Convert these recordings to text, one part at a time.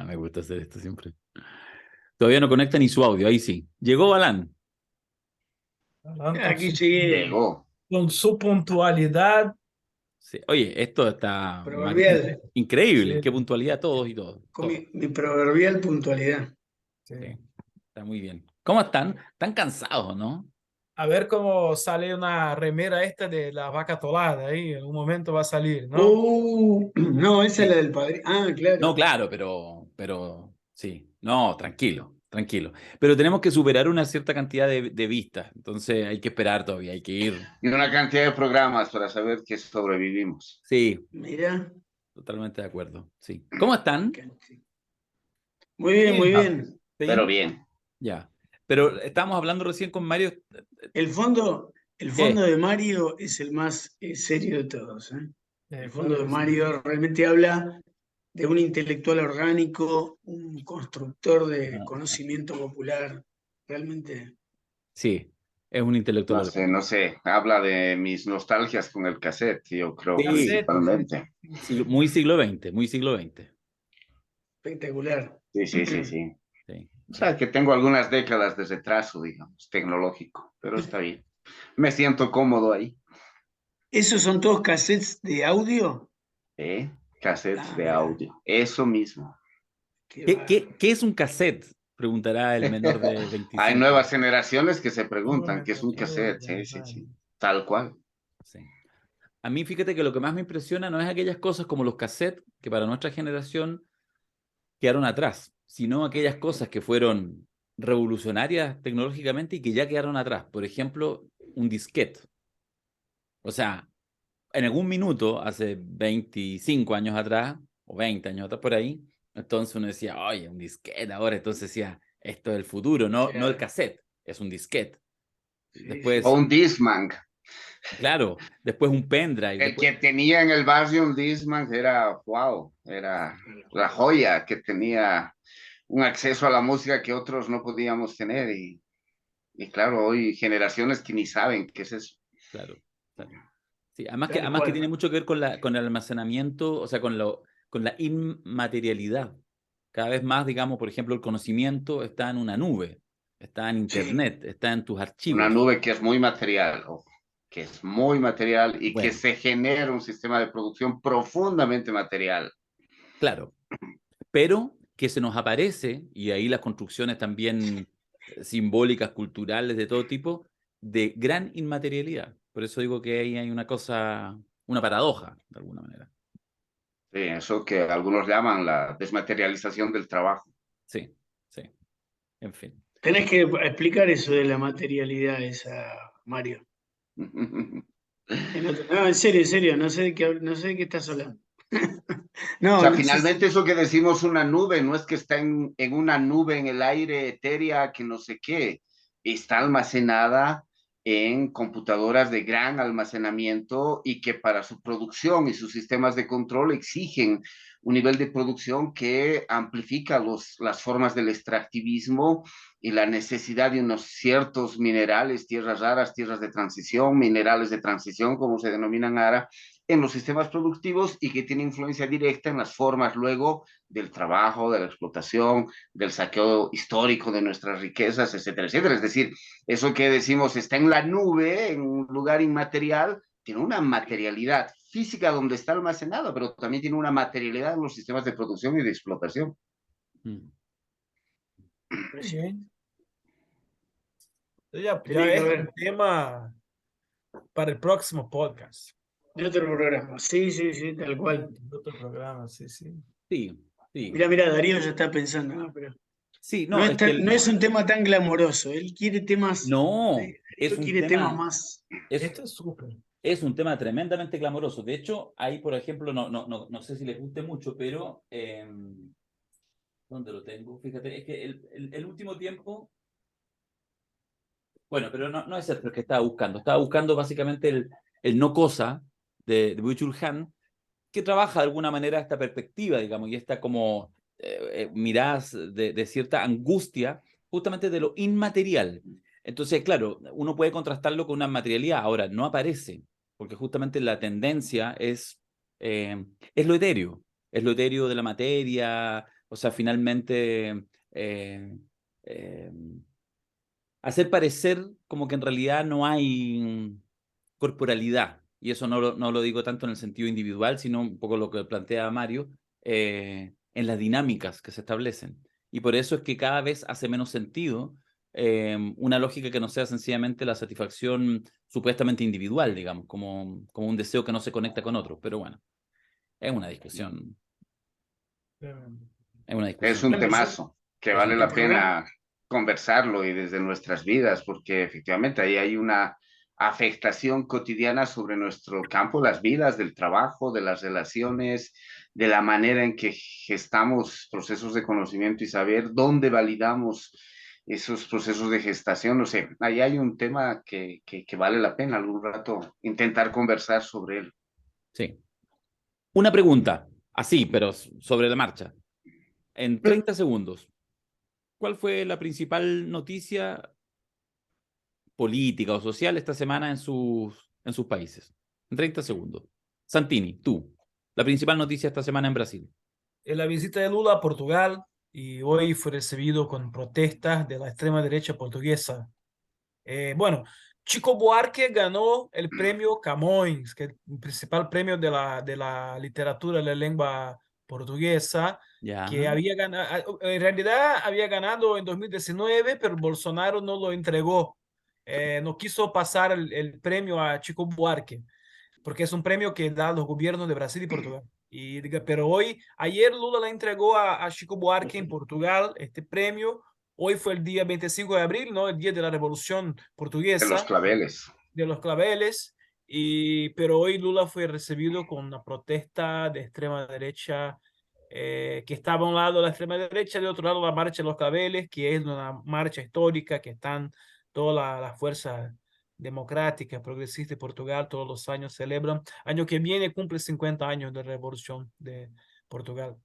Me gusta hacer esto siempre. Todavía no conecta ni su audio, ahí sí. Llegó Balán. Alan Aquí llegué, Con su puntualidad, Sí. Oye, esto está proverbial, increíble. sí, Qué puntualidad todos y todos. con Todo. mi proverbial puntualidad. sí. Sí, está muy bien. ¿Cómo están? Están cansados, ¿no? A ver cómo sale una remera esta de la vaca atolada ahí, en un momento va a salir, ¿no? No, esa es la Sí. del padre. Ah, No, claro. claro, pero sí. No, tranquilo, tranquilo. Pero tenemos que superar una cierta cantidad de vistas. Entonces hay que esperar todavía, hay que ir. Sí. Y una cantidad de programas para saber que sobrevivimos. Sí, Mira, totalmente de acuerdo. Sí. ¿Cómo están? muy bien, muy Bien, Ah, bien. pero Sí, bien. ya. Pero estábamos hablando recién con Mario. El fondo ¿Qué? de Mario es el más serio de todos, ¿eh? El fondo claro de que sí. Mario realmente habla de un intelectual orgánico, un constructor de No, conocimiento popular. Realmente, sí, es un intelectual No sé, orgánico. no sé. Habla de mis nostalgias con el cassette, yo creo Sí, Cassette, sí, sí, principalmente. sí. muy siglo XX, muy siglo XX. espectacular. Sí, sí, sí, sí. Sí, O sí. sea, que tengo algunas décadas de retraso, digamos, tecnológico, pero está bien. Me siento cómodo ahí. ¿Esos son todos cassettes de audio? ¿Eh? Cassettes Ah, de mira, audio. Eso mismo. qué ¿Qué bárbaro. es un cassette? Preguntará el menor de Hay 25. nuevas generaciones que se No preguntan me qué es un acuerdo cassette. de Sí, sí, nadie. sí. Tal cual. Sí. A mí, fíjate que lo que más me impresiona no es aquellas cosas como los cassettes, que para nuestra generación quedaron atrás, sino aquellas cosas que fueron revolucionarias tecnológicamente y que ya quedaron atrás. Por ejemplo, un disquete. O sea, en algún minuto, hace 25 años atrás, o 20 años atrás por ahí, entonces uno decía, oye, un disquete ahora, entonces decía, esto es el futuro, no el Claro, cassette, es un disquete. sí, sí, O Después, un sí. Discman. claro, después un pendrive, El después, que tenía en el barrio un Discman era, wow, era la joya que tenía un acceso a la música que otros no podíamos tener. Y claro, hoy generaciones que ni saben qué es eso. claro, claro. Sí, además que, Tal además que tiene cual. mucho que ver con el almacenamiento, o sea, con la inmaterialidad. Cada vez más, digamos, por ejemplo, el conocimiento está en una nube, está en Sí, internet, está en tus Una archivos. nube que es muy material, ojo, que es muy material y que Bueno, se genera un sistema de producción profundamente material. claro, pero que se nos aparece, y ahí las construcciones también simbólicas, culturales, de todo tipo, de gran inmaterialidad. Por eso digo que ahí hay una cosa, una paradoja, de alguna manera. Sí, eso que algunos llaman la desmaterialización del trabajo. Sí, sí, en fin. tenés que explicar eso de la materialidad esa, Mario. No, en serio, no sé de qué estás hablando. O No, sea, no sé finalmente si. eso que decimos una nube, no es que está en una nube en el aire etérea que no sé qué, está almacenada en computadoras de gran almacenamiento y que para su producción y sus sistemas de control exigen un nivel de producción que amplifica las formas del extractivismo y la necesidad de unos ciertos minerales, tierras raras, tierras de transición, minerales de transición, como se denominan ahora, en los sistemas productivos y que tiene influencia directa en las formas luego del trabajo, de la explotación, del saqueo histórico de nuestras riquezas, etcétera, etcétera. Es decir, eso que decimos está en la nube, en un lugar inmaterial, tiene una materialidad física donde está almacenado, pero también tiene una materialidad en los sistemas de producción y de explotación. Mm. Muy bien. Ya Tenía que es un haber tema para el próximo podcast. de otro programa. Sí, sí, sí, tal Sí, cual. otro programa, sí, sí. Sí, sí. Mira, Darío ya está pensando, pero Sí, no, es que no es un tema tan glamoroso. Él quiere temas, no, es Darío un quiere temas tema, más. es, Esto es súper. es un tema tremendamente clamoroso. De hecho, ahí, por ejemplo, no sé si les guste mucho, pero ¿dónde lo tengo? Fíjate, es que el último tiempo, bueno, pero no es el que estaba buscando básicamente el no cosa de Byung-Chul Han, que trabaja de alguna manera esta perspectiva, digamos, y esta como miradas de cierta angustia, justamente de lo inmaterial. Entonces, claro, uno puede contrastarlo con una materialidad, ahora no aparece, porque justamente la tendencia es lo etéreo de la materia, O sea, finalmente eh, eh, hacer parecer como que en realidad no hay corporalidad. Y eso no lo digo tanto en el sentido individual, sino un poco lo que plantea Mario, en las dinámicas que se establecen. Y por eso es que cada vez hace menos sentido una lógica que no sea sencillamente la satisfacción supuestamente individual, digamos, como un deseo que no se conecta con otro. Pero bueno, es una discusión. Es una Es discusión. un Bueno, temazo que Es vale un El la tema. problema, pena conversarlo y desde nuestras vidas, porque efectivamente ahí hay una afectación cotidiana sobre nuestro campo, las vidas, del trabajo, de las relaciones, de la manera en que gestamos procesos de conocimiento y saber, dónde validamos esos procesos de gestación. No sé, ahí hay un tema que vale la pena algún rato intentar conversar sobre él. Sí. Una pregunta, así, pero sobre la marcha. En 30 segundos, ¿cuál fue la principal noticia política o social esta semana en sus países? En 30 segundos. Santini, tú, la principal noticia esta semana en Brasil. En la visita de Lula a Portugal y hoy fue recibido con protestas de la extrema derecha portuguesa. Bueno, Chico Buarque ganó el premio Camões, que es el principal premio de la literatura de la lengua portuguesa, que Ya. había ganado, en realidad había ganado en 2019, pero Bolsonaro no lo entregó. No quiso pasar el premio a Chico Buarque porque es un premio que da los gobiernos de Brasil y Portugal. Pero ayer Lula le entregó a Chico Buarque en Portugal este premio. Hoy fue el día 25 de abril, ¿no? El día de la Revolución De los Portuguesa, claveles. de los claveles. Pero hoy Lula fue recibido con una protesta de extrema derecha, que estaba a un lado la extrema derecha, de otro lado la marcha de los claveles, que es una marcha histórica que están todas las fuerzas democráticas, progresistas de Portugal, todos los años celebran. Año que viene cumple 50 años de revolución de Portugal.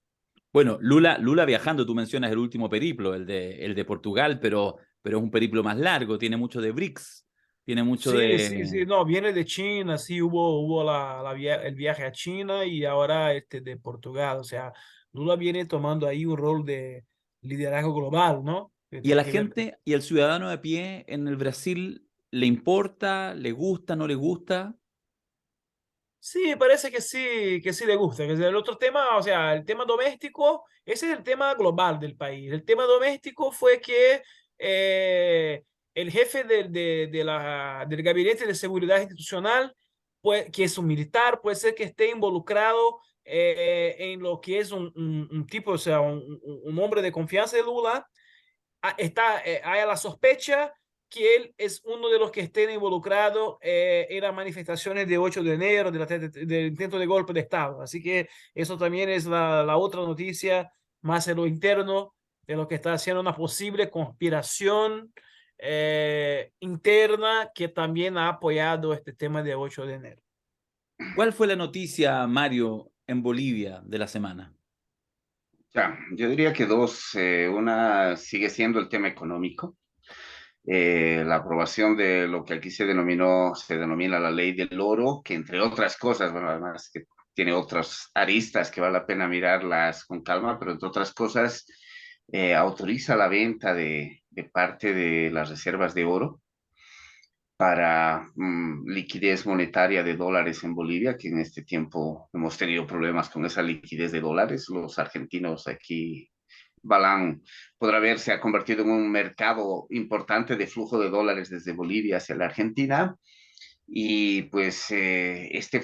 Bueno, Lula viajando, tú mencionas el último periplo, el de Portugal, pero es un periplo más largo, tiene mucho de BRICS, tiene mucho Sí, sí, de... sí, no, viene de China, sí, hubo el viaje a China y ahora este de Portugal, o sea, Lula viene tomando ahí un rol de liderazgo global, ¿no? Que Y a tiene la que ver. gente y al ciudadano de pie en el Brasil, ¿le importa, le gusta, no le gusta? Sí, parece que sí le gusta, que es el otro tema, o sea, el tema doméstico, ese es el tema global del país. El tema doméstico fue que el jefe del Gabinete de Seguridad Institucional, pues, que es un militar, puede ser que esté involucrado en lo que es un tipo, o sea, un hombre de confianza de Lula. Hay la sospecha que él es uno de los que estén involucrados en las manifestaciones de 8 de enero del intento de golpe de Estado. Así que eso también es la otra noticia más en lo interno de lo que está haciendo una posible conspiración interna que también ha apoyado este tema de 8 de enero. ¿Cuál fue la noticia, Mario, en Bolivia de la semana? Ya, yo diría que dos. Una sigue siendo el tema económico. La aprobación de lo que aquí se denomina la ley del oro, que entre otras cosas, bueno, además que tiene otras aristas que vale la pena mirarlas con calma, pero entre otras cosas, autoriza la venta de parte de las reservas de oro para liquidez monetaria de dólares en Bolivia, que en este tiempo hemos tenido problemas con esa liquidez de dólares. Los argentinos aquí, Balán, podrá ver, se ha convertido en un mercado importante de flujo de dólares desde Bolivia hacia la Argentina. Y pues este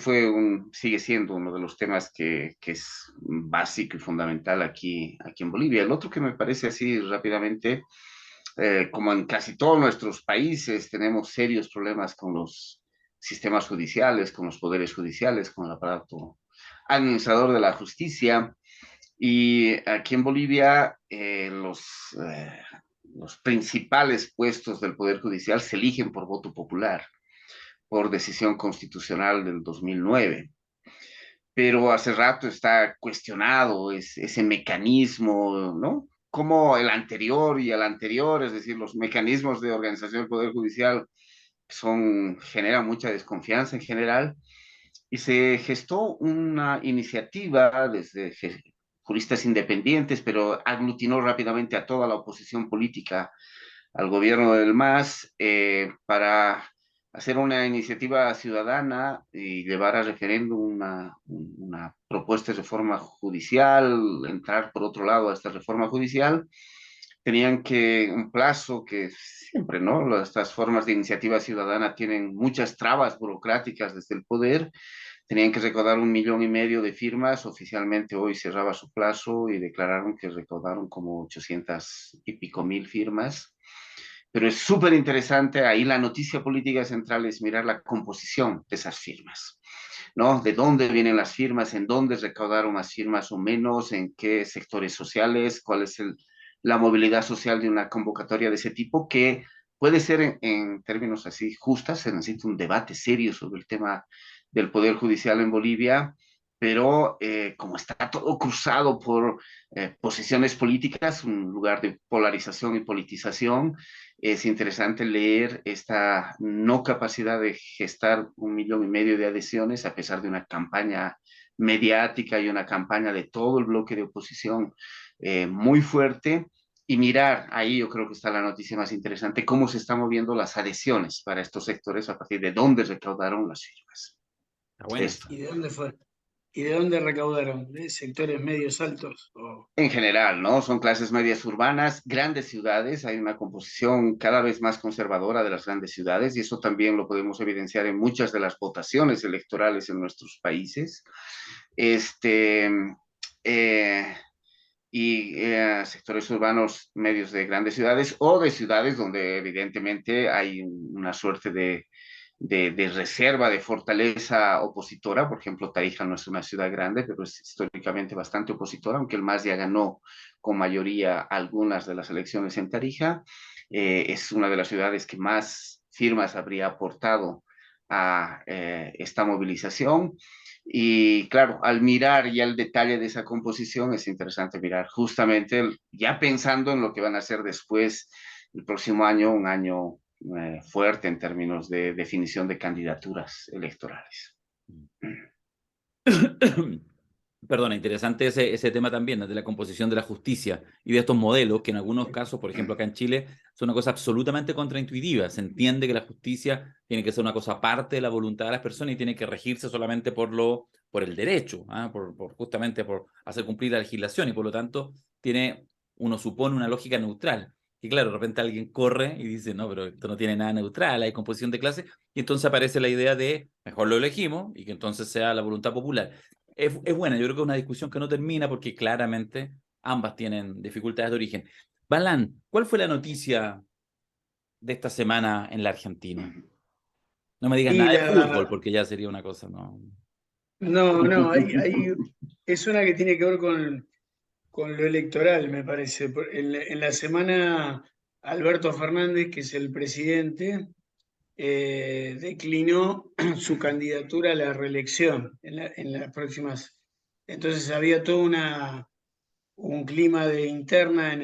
sigue siendo uno de los temas que es básico y fundamental aquí en Bolivia. El otro que me parece así rápidamente, como en casi todos nuestros países, tenemos serios problemas con los sistemas judiciales, con los poderes judiciales, con el aparato administrador de la justicia. Y aquí en Bolivia, los principales puestos del Poder Judicial se eligen por voto popular, por decisión constitucional del 2009. Pero hace rato está cuestionado ese mecanismo, ¿no? Como el anterior y el anterior, es decir, los mecanismos de organización del Poder Judicial generan mucha desconfianza en general, y se gestó una iniciativa desde juristas independientes, pero aglutinó rápidamente a toda la oposición política al gobierno del MAS para hacer una iniciativa ciudadana y llevar a referéndum una propuesta de reforma judicial, entrar por otro lado a esta reforma judicial. Tenían que un plazo que siempre, ¿no? Estas formas de iniciativa ciudadana tienen muchas trabas burocráticas desde el poder. Tenían que recaudar 1,5 millones de firmas. Oficialmente hoy cerraba su plazo y declararon que recaudaron como 800 y pico mil firmas. Pero es súper interesante, ahí la noticia política central es mirar la composición de esas firmas, ¿no? De dónde vienen las firmas, en dónde recaudaron más firmas o menos, en qué sectores sociales, cuál es la movilidad social de una convocatoria de ese tipo, que puede ser en términos así justas, se necesita un debate serio sobre el tema del Poder Judicial en Bolivia, pero como está todo cruzado por posiciones políticas, un lugar de polarización y politización, es interesante leer esta no capacidad de gestar 1,5 millones de adhesiones a pesar de una campaña mediática y una campaña de todo el bloque de oposición muy fuerte. Y mirar, ahí yo creo que está la noticia más interesante, cómo se están moviendo las adhesiones para estos sectores a partir de dónde recaudaron las firmas. Está buena. Esto. ¿Y de dónde fue? ¿Y de dónde recaudaron? ¿De sectores medios altos? En general, ¿no? Son clases medias urbanas, grandes ciudades, hay una composición cada vez más conservadora de las grandes ciudades y eso también lo podemos evidenciar en muchas de las votaciones electorales en nuestros países. Sectores urbanos medios de grandes ciudades o de ciudades donde evidentemente hay una suerte de reserva, de fortaleza opositora. Por ejemplo, Tarija no es una ciudad grande, pero es históricamente bastante opositora, aunque el MAS ya ganó con mayoría algunas de las elecciones en Tarija. Es una de las ciudades que más firmas habría aportado a esta movilización. Y claro, al mirar ya el detalle de esa composición, es interesante mirar justamente, ya pensando en lo que van a hacer después, el próximo año, un año fuerte en términos de definición de candidaturas electorales. Perdona, interesante ese tema también, de la composición de la justicia y de estos modelos que en algunos casos, por ejemplo acá en Chile, son una cosa absolutamente contraintuitiva. Se entiende que la justicia tiene que ser una cosa aparte de la voluntad de las personas y tiene que regirse solamente por el derecho, justamente por hacer cumplir la legislación y por lo tanto uno supone una lógica neutral. Y claro, de repente alguien corre y dice, no, pero esto no tiene nada neutral, hay composición de clase, y entonces aparece la idea de mejor lo elegimos y que entonces sea la voluntad popular. Es buena, yo creo que es una discusión que no termina porque claramente ambas tienen dificultades de origen. Balán, ¿cuál fue la noticia de esta semana en la Argentina? No me digas Y nada de fútbol porque ya sería una cosa, ¿no? No, es una que tiene que ver con lo electoral, me parece. En la semana, Alberto Fernández, que es el presidente, declinó su candidatura a la reelección en las próximas. Entonces había todo un clima de interna en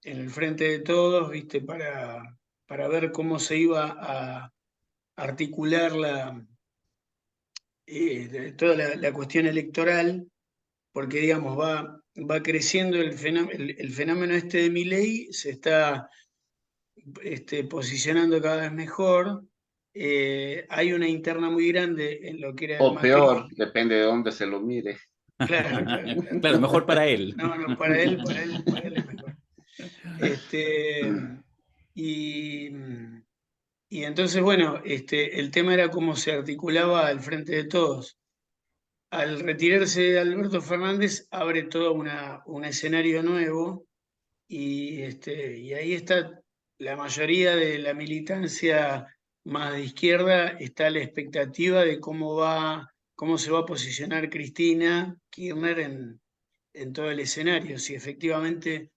el frente de todos, ¿viste? Para ver cómo se iba a articular toda la cuestión electoral, porque digamos, va creciendo el fenómeno este de Milei, se está posicionando cada vez mejor. Hay una interna muy grande en lo que era el O peor, Macri. depende de dónde se lo mire. Claro, claro. Claro, mejor para él. No, para él es mejor. Este, y, y entonces, bueno, el tema era cómo se articulaba el frente de todos. Al retirarse Alberto Fernández, abre todo un escenario nuevo y ahí está la mayoría de la militancia más de izquierda, está a la expectativa de cómo se va a posicionar Cristina Kirchner en todo el escenario, si efectivamente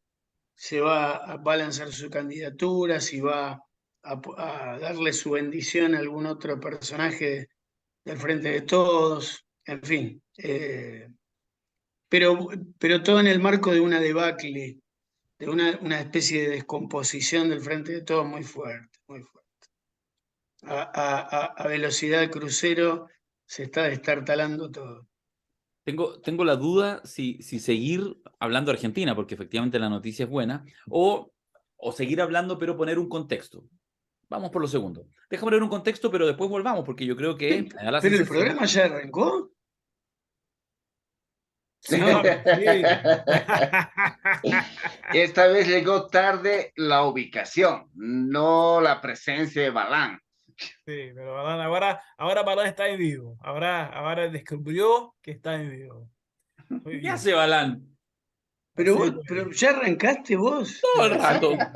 va a lanzar su candidatura, si va a darle su bendición a algún otro personaje del Frente de Todos, en fin. Pero todo en el marco de una debacle, de una especie de descomposición del Frente de Todos muy fuerte, muy fuerte. A velocidad crucero se está destartalando todo. Tengo la duda si seguir hablando de Argentina, porque efectivamente la noticia es buena, o seguir hablando pero poner un contexto. Vamos por lo segundo. Déjame poner un contexto, pero después volvamos, porque yo creo que me da la Pero el sensación... programa ya arrancó. Sí, No. sí. Esta vez llegó tarde la ubicación, no la presencia de Balán. Sí, pero Balán, ahora Balán está en vivo. Ahora descubrió que está en vivo. Muy ¿Qué bien. hace Balán? Pero Así vos, pues. pero ya arrancaste vos. Todo el ¿En rato. serio?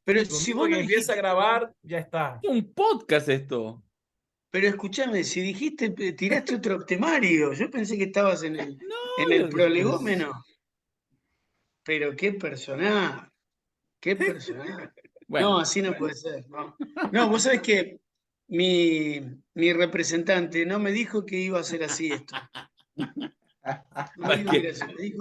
Pero Lo si mismo vos no que empieza a dijiste, grabar, ya está. Es un podcast esto. pero escúchame, si dijiste, tiraste otro temario, yo pensé que estabas en No, el yo dije... prolegómeno. Pero qué personaje. No, Bueno, así no puede ser, no. No, vos sabés que mi representante no me dijo que iba a ser así esto. No me ¿para dijo que qué? era así.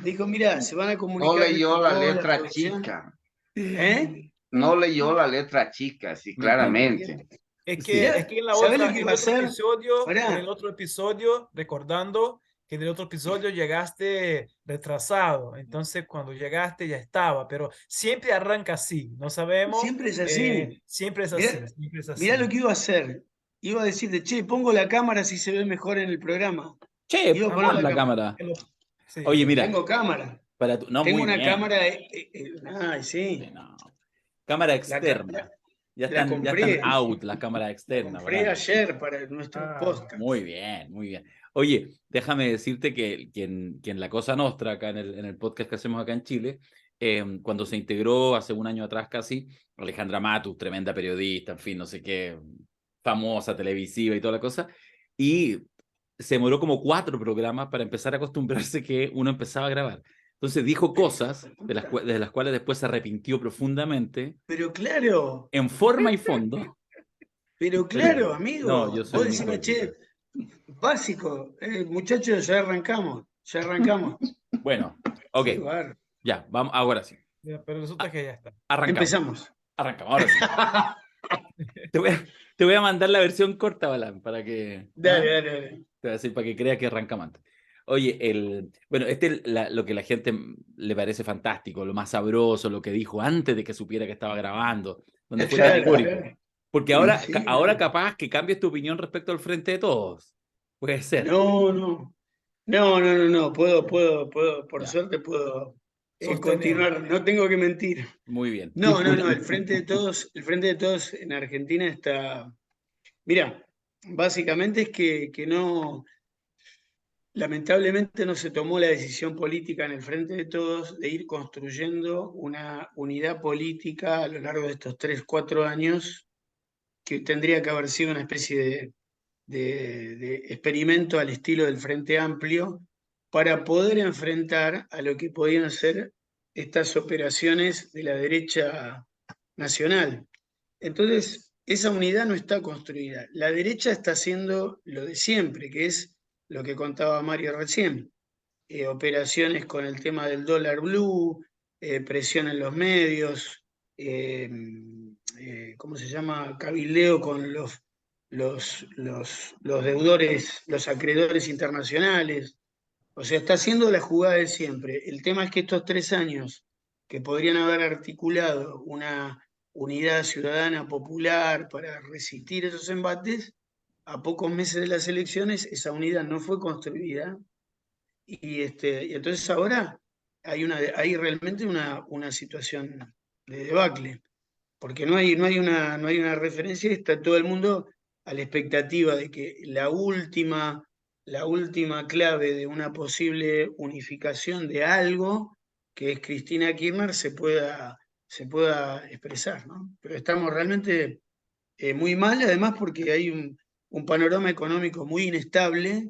Dijo, mira, se van a No comunicar leyó la con la letra producción. chica, ¿Eh? no leyó la letra chica, sí, Me encanta. claramente. Sí. Es que en la ¿Sabés lo otra, que en iba el a otro hacer? episodio, Pará, recordando que en el otro episodio llegaste retrasado, entonces cuando llegaste ya estaba, pero siempre arranca así, no sabemos, siempre es así. siempre es así, Mirá, siempre es mirá así. lo que iba a hacer. Iba a decirte, che, pongo la cámara si se ve mejor en el programa. Che, Iba a poner pon la la cámara. cámara. Sí, Oye, mira, Tengo cámara. para tu... No, Tengo muy una bien. cámara. Ay, Sí, sí. no. Cámara La, ca- externa. la- Ya están compré. out las cámaras La externas, compré Balán. ayer para nuestro Ah, podcast. Muy bien, muy bien. Oye, déjame decirte que en La Cosa Nostra, acá en el podcast que hacemos acá en Chile, cuando se integró hace un año atrás casi, Alejandra Matus, tremenda periodista, en fin, no sé qué, famosa, televisiva y toda la cosa, y se demoró como 4 programas para empezar a acostumbrarse que uno empezaba a grabar. Entonces dijo cosas de las cuales después se arrepintió profundamente, Pero claro, en forma y fondo, pero pero claro, no, amigo. yo soy Vos un decime, hipócrita. che, básico. Muchachos, ya arrancamos. Ya arrancamos. Bueno, ok. Qué bar. Ya, vamos, ahora sí. pero resulta que ya está. Arrancamos. Empezamos. Arrancamos, ahora sí. Te voy a mandar la versión corta, Balán, para que... ¿ah? Dale, dale, dale. Te voy a decir para que crea que arrancamos antes. Oye, bueno, lo que la gente le parece fantástico, lo más sabroso, lo que dijo antes de que supiera que estaba grabando, donde fue Claro, categórico. claro. Porque ahora, Sí, ahora no. capaz que cambies tu opinión respecto al Frente de Todos. Puede ser. No, no. No. Puedo. Por Ya, suerte puedo Sostener. continuar. No tengo que mentir. muy bien. No. El Frente de Todos en Argentina está. Mira, básicamente es que no. Lamentablemente no se tomó la decisión política en el Frente de Todos de ir construyendo una unidad política a lo largo de estos 3, 4 años que tendría que haber sido una especie de experimento al estilo del Frente Amplio para poder enfrentar a lo que podían ser estas operaciones de la derecha nacional. Entonces, esa unidad no está construida. La derecha está haciendo lo de siempre, que es lo que contaba Mario recién. Operaciones con el tema del dólar blue, presión en los medios, ¿cómo se llama? Cabildeo con los deudores, los acreedores internacionales. O sea, está haciendo la jugada de siempre. El tema es que estos 3 años que podrían haber articulado una unidad ciudadana popular para resistir esos embates, a pocos meses de las elecciones esa unidad no fue construida y entonces ahora hay realmente una situación de debacle, porque no hay una referencia y está todo el mundo a la expectativa de que la última clave de una posible unificación de algo, que es Cristina Kirchner, se pueda expresar, ¿no? Pero estamos realmente muy mal, además porque hay un panorama económico muy inestable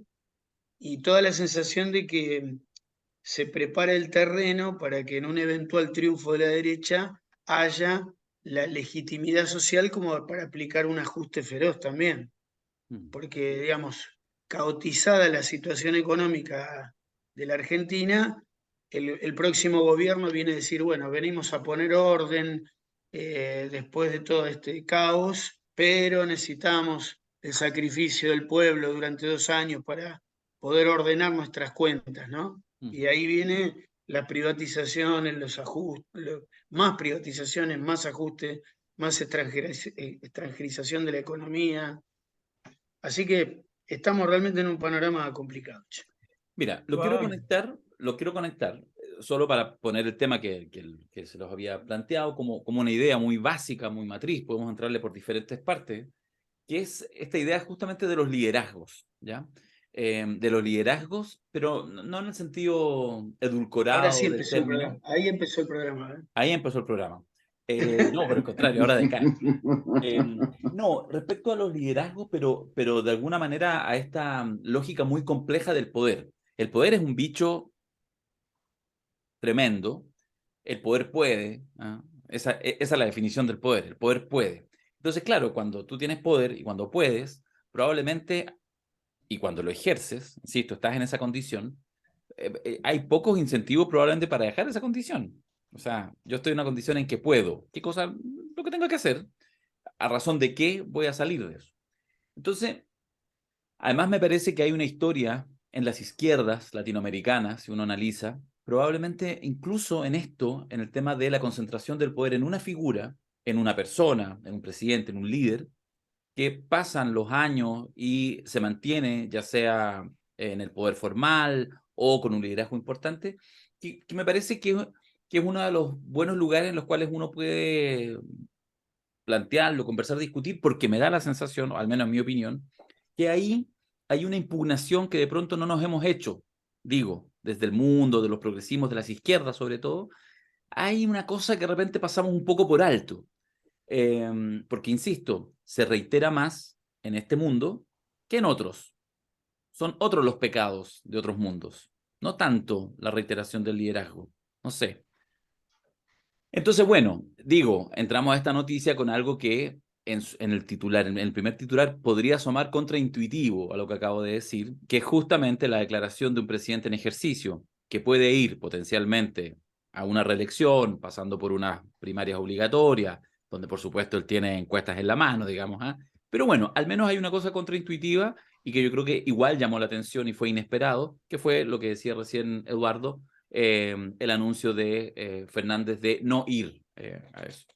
y toda la sensación de que se prepara el terreno para que en un eventual triunfo de la derecha haya la legitimidad social como para aplicar un ajuste feroz también. Mm. Porque, digamos, caotizada la situación económica de la Argentina, el próximo gobierno viene a decir, bueno, venimos a poner orden después de todo este caos, pero necesitamos el sacrificio del pueblo durante 2 años poder ordenar nuestras cuentas, ¿no? Mm. Y ahí viene la privatización, los ajustes, más privatizaciones, más ajustes, más extranjerización de la economía. Así que estamos realmente en un panorama complicado. Che. Mira, Wow. lo quiero conectar, solo para poner el tema que se los había planteado como una idea muy básica, muy matriz, podemos entrarle por diferentes partes, que es esta idea justamente de los liderazgos, ¿ya? De los liderazgos, pero no en el sentido Ahora sí edulcorado del empezó el programa. término. Ahí empezó el programa. ¿Eh? Ahí empezó el programa. No, por el contrario, ahora decae. No, respecto a los liderazgos, pero de alguna manera a esta lógica muy compleja del poder. El poder es un bicho tremendo. El poder puede. ¿Ah? Esa es la definición del poder. El poder puede. Entonces, claro, cuando tú tienes poder y cuando puedes, probablemente, y cuando lo ejerces, insisto, estás en esa condición, hay pocos incentivos probablemente para dejar esa condición. O sea, yo estoy en una condición en que puedo. ¿Qué cosa? Lo que tengo que hacer. ¿A razón de qué voy a salir de eso? Entonces, además me parece que hay una historia en las izquierdas latinoamericanas, si uno analiza, probablemente incluso en esto, en el tema de la concentración del poder en una figura, en una persona, en un presidente, en un líder, que pasan los años y se mantiene, ya sea en el poder formal o con un liderazgo importante, que me parece que es uno de los buenos lugares en los cuales uno puede plantearlo, conversar, discutir, porque me da la sensación, o al menos en mi opinión, que ahí hay una impugnación que de pronto no nos hemos hecho, digo, desde el mundo, de los progresismos, de las izquierdas sobre todo, hay una cosa que de repente pasamos un poco por alto, porque, insisto, se reitera más en este mundo que en otros. Son otros los pecados de otros mundos, no tanto la reiteración del liderazgo. No sé. Entonces, bueno, digo, entramos a esta noticia con algo que en el titular, en el primer titular, podría asomar contraintuitivo a lo que acabo de decir, que es justamente la declaración de un presidente en ejercicio, que puede ir potencialmente a una reelección, pasando por unas primarias obligatorias, donde por supuesto él tiene encuestas en la mano, digamos, ¿ah? Pero bueno, al menos hay una cosa contraintuitiva y que yo creo que igual llamó la atención y fue inesperado, que fue lo que decía recién Eduardo, el anuncio de Fernández de no ir a eso.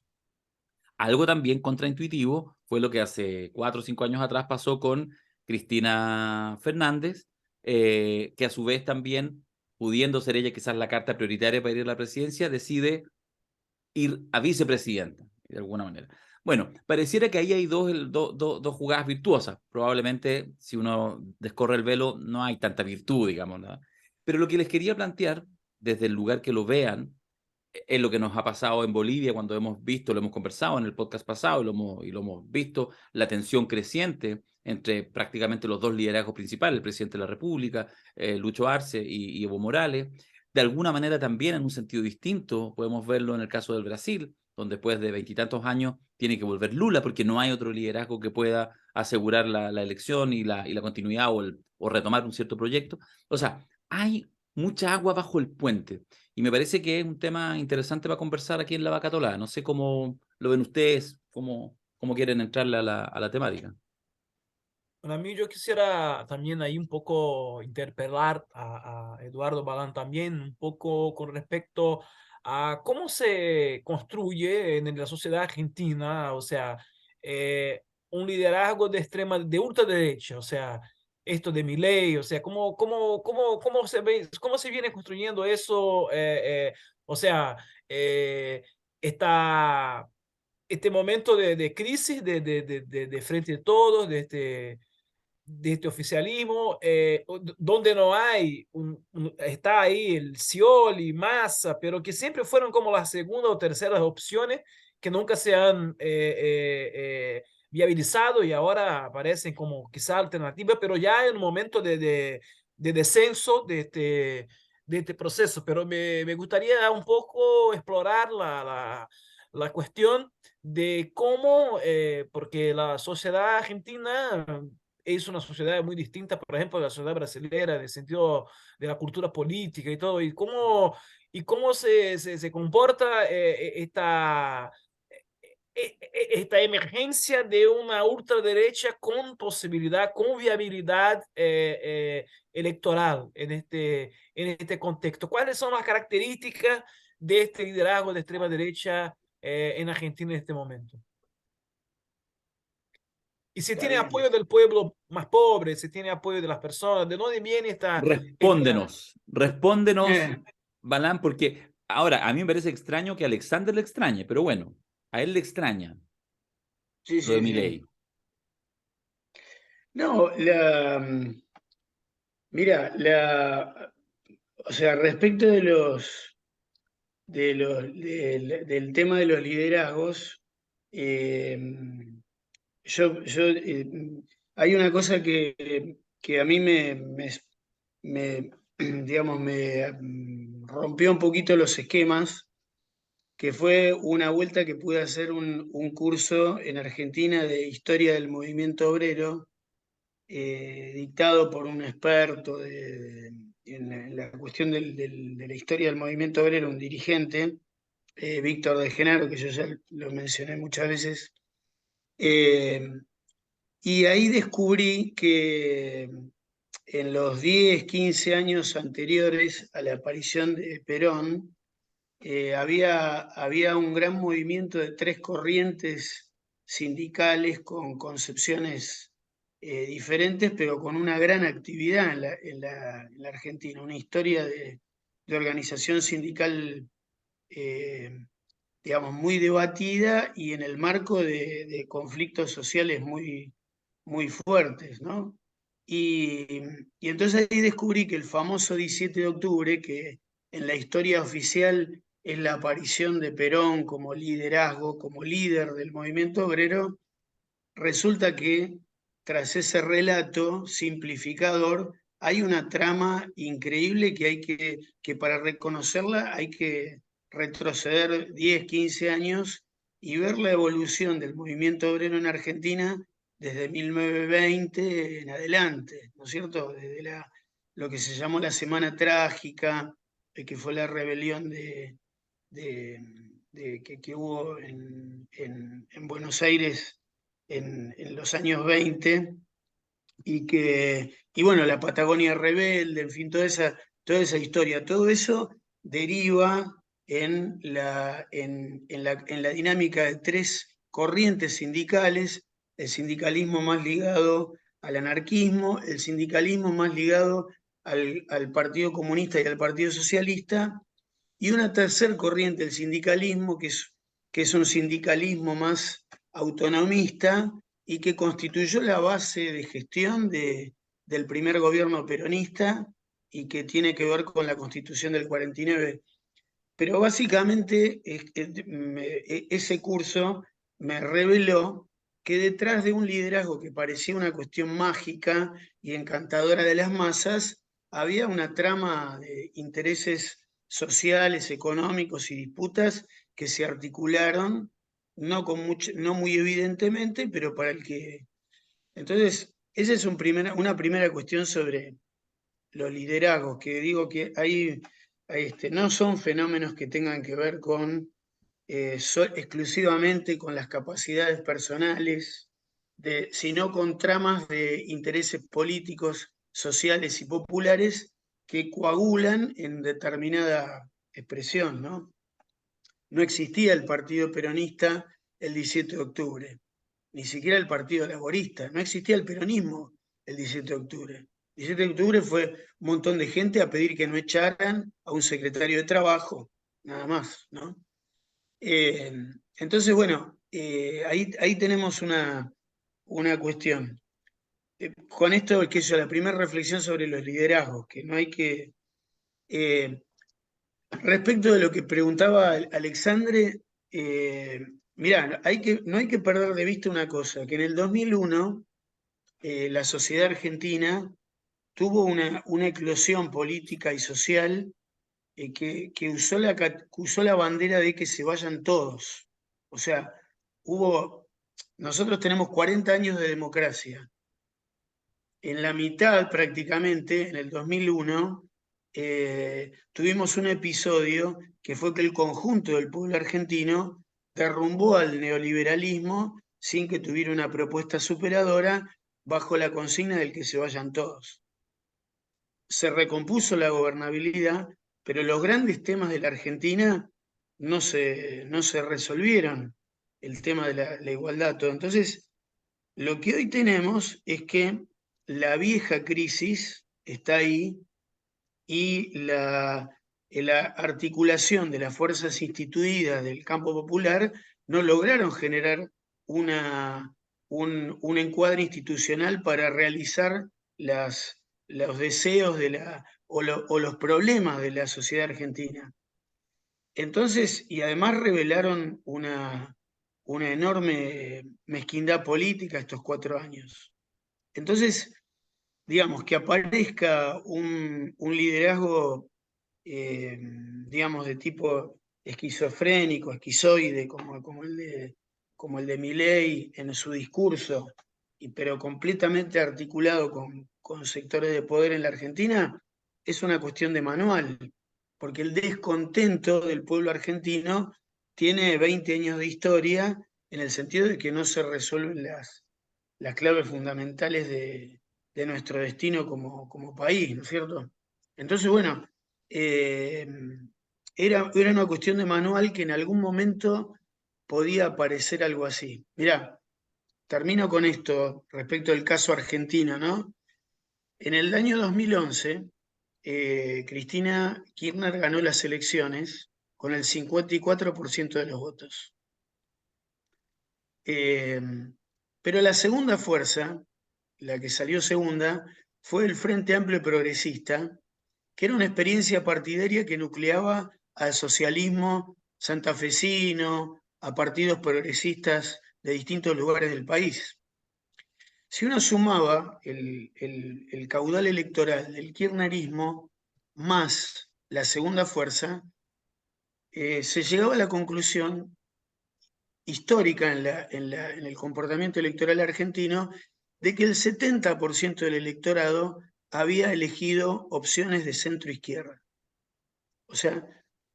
Algo también contraintuitivo fue lo que hace 4 o 5 años atrás pasó con Cristina Fernández, que a su vez también, pudiendo ser ella quizás la carta prioritaria para ir a la presidencia, decide ir a vicepresidenta, de alguna manera. Bueno, pareciera que ahí hay dos jugadas virtuosas. Probablemente, si uno descorre el velo, no hay tanta virtud, digamos, ¿no? Pero lo que les quería plantear, desde el lugar que lo vean, es lo que nos ha pasado en Bolivia cuando hemos visto, lo hemos conversado en el podcast pasado y lo hemos visto, la tensión creciente entre prácticamente los dos liderazgos principales, el presidente de la República, Lucho Arce y Evo Morales. De alguna manera también en un sentido distinto, podemos verlo en el caso del Brasil, donde después de 20 y tantos años tiene que volver Lula porque no hay otro liderazgo que pueda asegurar la elección y la continuidad o retomar un cierto proyecto. O sea, hay mucha agua bajo el puente. Y me parece que es un tema interesante para conversar aquí en La Vaca Atolada. No sé cómo lo ven ustedes, cómo quieren entrarle a la temática. Para mí, yo quisiera también ahí un poco interpelar a Eduardo Balán también, un poco con respecto a cómo se construye en la sociedad argentina, o sea, un liderazgo de extrema, de ultraderecha, o sea, esto de Milei, o sea, cómo se ve, cómo se viene construyendo eso, o sea, eh, esta, este momento de crisis de Frente de Todos, de este oficialismo, donde no hay, está ahí el Scioli, Massa, pero que siempre fueron como las segundas o terceras opciones que nunca se han viabilizado y ahora aparecen como quizá alternativas, pero ya en un momento de descenso de este proceso. Pero me gustaría un poco explorar la cuestión de cómo, porque la sociedad argentina es una sociedad muy distinta, por ejemplo, de la sociedad brasileña, en el sentido de la cultura política y todo, y cómo se comporta esta emergencia de una ultraderecha con posibilidad, con viabilidad electoral en este contexto. ¿Cuáles son las características de este liderazgo de extrema derecha en Argentina en este momento? Y si Está tiene bien. apoyo del pueblo más pobre, si tiene apoyo de las personas, ¿de dónde viene esta... Respóndenos, Eh, Balán, porque ahora a mí me parece extraño que Alexander le extrañe, pero bueno, a él le extraña sí, lo de sí, sí. Milei. No, mira, o sea, respecto del tema de los liderazgos, eh, hay una cosa que a mí digamos, me rompió un poquito los esquemas, que fue una vuelta que pude hacer un curso en Argentina de historia del movimiento obrero, dictado por un experto en la cuestión de la historia del movimiento obrero, un dirigente, Víctor de Genaro, que yo ya lo mencioné muchas veces. Y ahí descubrí que en los 10, 15 años anteriores a la aparición de Perón, había un gran movimiento de tres corrientes sindicales con concepciones diferentes, pero con una gran actividad en la Argentina, una historia de organización sindical, eh, digamos, muy debatida y en el marco de conflictos sociales muy fuertes, ¿no? Y, y entonces ahí descubrí que el famoso 17 de octubre, que en la historia oficial es la aparición de Perón como liderazgo, como líder del movimiento obrero, resulta que tras ese relato simplificador hay una trama increíble que para reconocerla hay que retroceder 10, 15 años y ver la evolución del movimiento obrero en Argentina desde 1920 en adelante, ¿no es cierto? Desde lo que se llamó la Semana Trágica, que fue la rebelión de, que hubo en Buenos Aires en los años 20 y bueno, la Patagonia Rebelde, en fin, toda esa historia, todo eso deriva en la dinámica de tres corrientes sindicales: el sindicalismo más ligado al anarquismo, el sindicalismo más ligado al Partido Comunista y al Partido Socialista, y una tercer corriente, el sindicalismo, que es un sindicalismo más autonomista y que constituyó la base de gestión del primer gobierno peronista y que tiene que ver con la Constitución del 49. Pero básicamente ese curso me reveló que detrás de un liderazgo que parecía una cuestión mágica y encantadora de las masas, había una trama de intereses sociales, económicos y disputas que se articularon, no muy evidentemente, pero para el que... Entonces, esa es una primera cuestión sobre los liderazgos, que digo que no son fenómenos que tengan que ver con exclusivamente con las capacidades personales, sino con tramas de intereses políticos, sociales y populares que coagulan en determinada expresión, ¿no? No existía el Partido Peronista el 17 de octubre, ni siquiera el Partido Laborista, no existía el peronismo el 17 de octubre. El 17 de octubre fue un montón de gente a pedir que no echaran a un secretario de Trabajo, nada más, ¿no? Eh, entonces, bueno, ahí tenemos una cuestión. Con esto, que es la primera reflexión sobre los liderazgos, que no hay que... respecto de lo que preguntaba Alexandre, mirá, no hay que perder de vista una cosa, que en el 2001 la sociedad argentina tuvo una eclosión política y social, que usó la bandera de que se vayan todos. O sea, nosotros tenemos 40 años de democracia. En la mitad prácticamente, en el 2001, tuvimos un episodio que fue que el conjunto del pueblo argentino derrumbó al neoliberalismo sin que tuviera una propuesta superadora bajo la consigna del que se vayan todos. Se recompuso la gobernabilidad, pero los grandes temas de la Argentina no se resolvieron, el tema de la igualdad, todo. Entonces, lo que hoy tenemos es que la vieja crisis está ahí y la articulación de las fuerzas instituidas del campo popular no lograron generar un encuadre institucional para realizar los deseos o los problemas de la sociedad argentina. Entonces, y además revelaron una enorme mezquindad política estos 4 años. Entonces, digamos, que aparezca un liderazgo, digamos, de tipo esquizofrénico, esquizoide, como el de Milei en su discurso, pero completamente articulado con sectores de poder en la Argentina, es una cuestión de manual, porque el descontento del pueblo argentino tiene 20 años de historia en el sentido de que no se resuelven las claves fundamentales de nuestro destino como país, ¿no es cierto? Entonces, bueno, era una cuestión de manual que en algún momento podía parecer algo así. Mirá, termino con esto respecto del caso argentino, ¿no? En el año 2011, Cristina Kirchner ganó las elecciones con el 54% de los votos. Pero la segunda fuerza, la que salió segunda, fue el Frente Amplio Progresista, que era una experiencia partidaria que nucleaba al socialismo santafesino, a partidos progresistas de distintos lugares del país. Si uno sumaba el caudal electoral del kirchnerismo más la segunda fuerza, se llegaba a la conclusión histórica en el comportamiento electoral argentino de que el 70% del electorado había elegido opciones de centro-izquierda. O sea,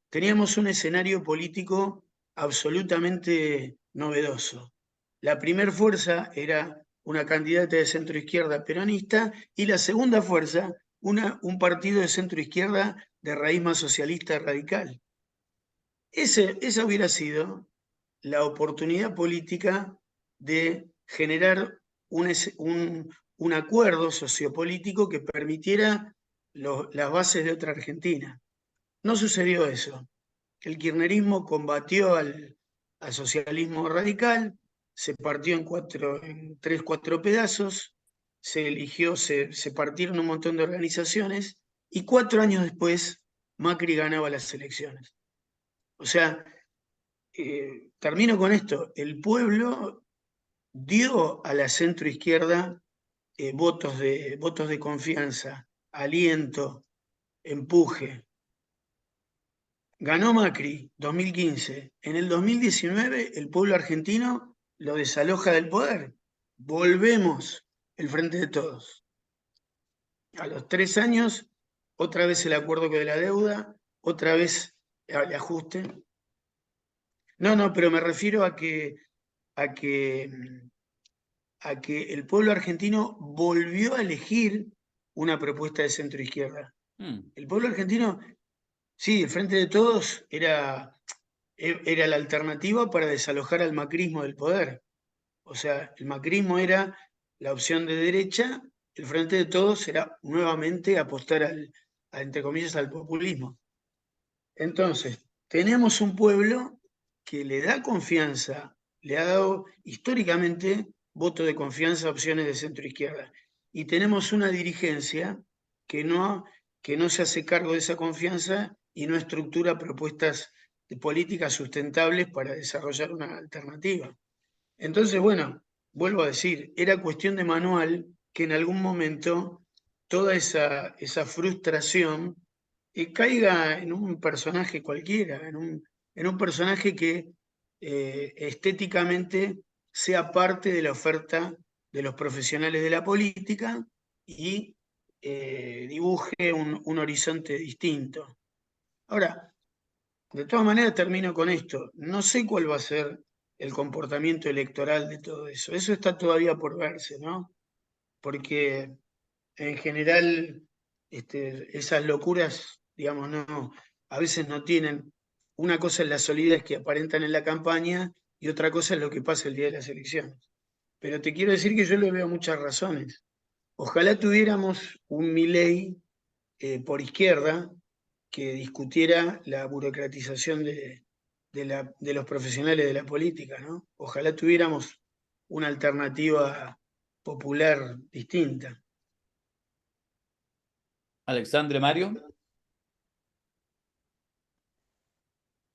teníamos un escenario político absolutamente novedoso. La primera fuerza era una candidata de centro-izquierda peronista y la segunda fuerza, un partido de centro-izquierda de raíz más socialista radical. Esa hubiera sido la oportunidad política de generar un acuerdo sociopolítico que permitiera las bases de otra Argentina. No sucedió eso. El kirchnerismo combatió al socialismo radical, se partió en 3, 4 pedazos, se partieron un montón de organizaciones y 4 años después Macri ganaba las elecciones. O sea, termino con esto, el pueblo dio a la centroizquierda votos de confianza, aliento, empuje. Ganó Macri 2015. En el 2019 el pueblo argentino lo desaloja del poder. Volvemos el Frente de Todos. A los 3 años, otra vez el acuerdo de la deuda, otra vez el ajuste. No, pero me refiero a que el pueblo argentino volvió a elegir una propuesta de centro-izquierda. El pueblo argentino, sí, el Frente de Todos era la alternativa para desalojar al macrismo del poder. O sea, el macrismo era la opción de derecha, el Frente de Todos era nuevamente apostar entre comillas, al populismo. Entonces, tenemos un pueblo que le da confianza, le ha dado históricamente voto de confianza a opciones de centro-izquierda. Y tenemos una dirigencia que no se hace cargo de esa confianza y no estructura propuestas de políticas sustentables para desarrollar una alternativa. Entonces, bueno, vuelvo a decir, era cuestión de manual que en algún momento toda esa frustración caiga en un personaje cualquiera, en un personaje que estéticamente sea parte de la oferta de los profesionales de la política y dibuje un horizonte distinto. Ahora, De todas maneras, termino con esto. No sé cuál va a ser el comportamiento electoral de todo eso. Eso está todavía por verse, ¿no? Porque en general esas locuras, digamos, no, a veces no tienen. Una cosa es la solidez que aparentan en la campaña y otra cosa es lo que pasa el día de las elecciones. Pero te quiero decir que yo le veo muchas razones. Ojalá tuviéramos un Milei por izquierda que discutiera la burocratización de los profesionales de la política, ¿no? Ojalá tuviéramos una alternativa popular distinta. Alexandre Mario.